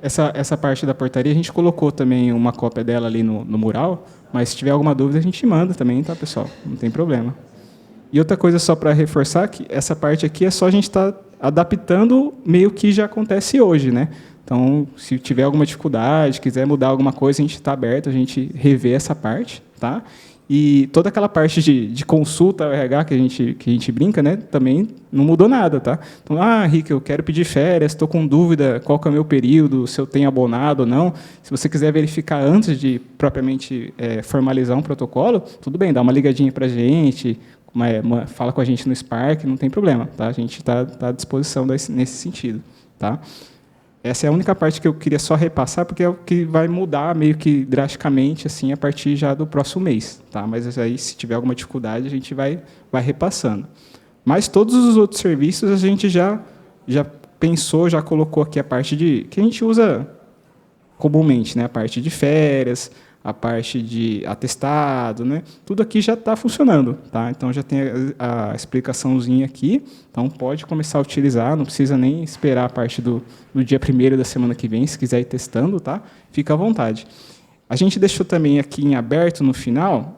Essa parte da portaria, a gente colocou também uma cópia dela ali no mural, mas se tiver alguma dúvida, a gente manda também, tá, pessoal? Não tem problema. E outra coisa só para reforçar, que essa parte aqui é só a gente estar adaptando meio que já acontece hoje, né? Então, se tiver alguma dificuldade, quiser mudar alguma coisa, a gente está aberto, a gente rever essa parte, tá? E toda aquela parte de consulta ao RH que a gente brinca, né, também não mudou nada, tá? Então, Rick, eu quero pedir férias, estou com dúvida qual que é o meu período, se eu tenho abonado ou não. Se você quiser verificar antes de propriamente formalizar um protocolo, tudo bem, dá uma ligadinha para a gente, fala com a gente no Spark, não tem problema, tá? A gente está à disposição nesse sentido, tá? Essa é a única parte que eu queria só repassar, porque é o que vai mudar meio que drasticamente assim a partir já do próximo mês, tá? Mas aí, se tiver alguma dificuldade, a gente vai repassando. Mas todos os outros serviços a gente já pensou, já colocou aqui a parte que a gente usa comumente, né? A parte de férias, a parte de atestado, né? Tudo aqui já está funcionando, tá? Então já tem a explicaçãozinha aqui, então pode começar a utilizar, não precisa nem esperar a parte do dia 1º da semana que vem, se quiser ir testando, tá? Fica à vontade. A gente deixou também aqui em aberto no final,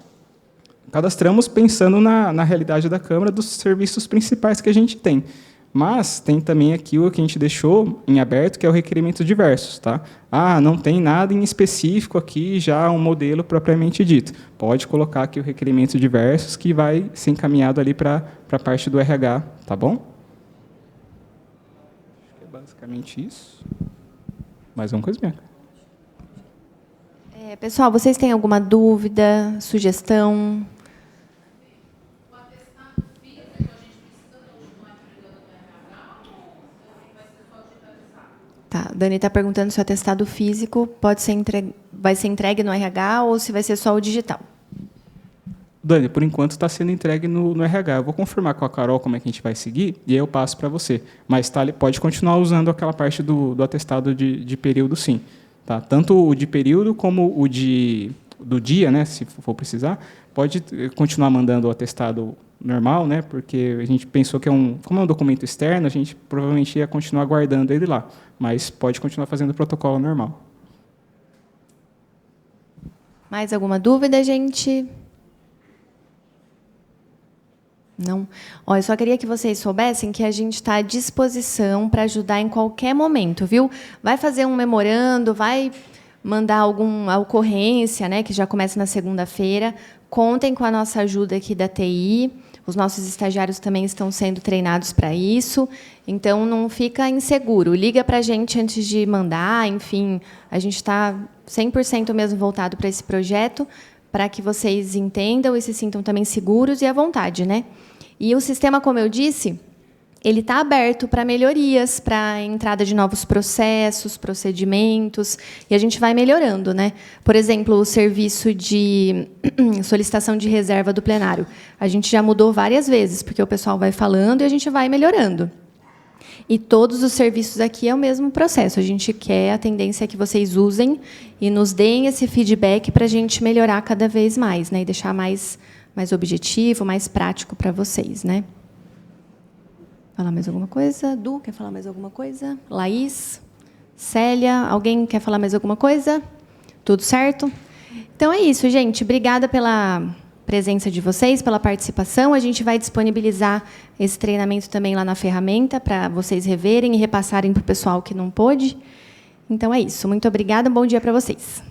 cadastramos pensando na realidade da Câmara dos serviços principais que a gente tem. Mas tem também aqui o que a gente deixou em aberto, que é o requerimento diversos. Tá? Não tem nada em específico aqui, já um modelo propriamente dito. Pode colocar aqui o requerimento diversos, que vai ser encaminhado ali para a parte do RH. Tá bom? É basicamente isso. Mais uma coisa, Bianca? Pessoal, vocês têm alguma dúvida, sugestão? Tá, Dani está perguntando se o atestado físico vai ser entregue no RH ou se vai ser só o digital. Dani, por enquanto está sendo entregue no RH. Eu vou confirmar com a Carol como é que a gente vai seguir e aí eu passo para você. Mas pode continuar usando aquela parte do atestado de período, sim. Tá? Tanto o de período como o do dia, né, se for precisar, pode continuar mandando o atestado normal, né, porque a gente pensou que como é um documento externo, a gente provavelmente ia continuar guardando ele lá, mas pode continuar fazendo o protocolo normal. Mais alguma dúvida, gente? Não? Eu só queria que vocês soubessem que a gente está à disposição para ajudar em qualquer momento, viu? Vai fazer um memorando, vai mandar alguma ocorrência, né, que já começa na segunda-feira. Contem com a nossa ajuda aqui da TI. Os nossos estagiários também estão sendo treinados para isso. Então, não fica inseguro. Liga para a gente antes de mandar. Enfim, a gente está 100% mesmo voltado para esse projeto, para que vocês entendam e se sintam também seguros e à vontade, né? E o sistema, como eu disse, ele está aberto para melhorias, para a entrada de novos processos, procedimentos, e a gente vai melhorando, né? Por exemplo, o serviço de solicitação de reserva do plenário. A gente já mudou várias vezes, porque o pessoal vai falando e a gente vai melhorando. E todos os serviços aqui é o mesmo processo. A gente quer, a tendência é que vocês usem e nos deem esse feedback para a gente melhorar cada vez mais, né? E deixar mais objetivo, mais prático para vocês, né? Falar mais alguma coisa? Du, quer falar mais alguma coisa? Laís? Célia? Alguém quer falar mais alguma coisa? Tudo certo? Então, é isso, gente. Obrigada pela presença de vocês, pela participação. A gente vai disponibilizar esse treinamento também lá na ferramenta para vocês reverem e repassarem para o pessoal que não pôde. Então, é isso. Muito obrigada. Um bom dia para vocês.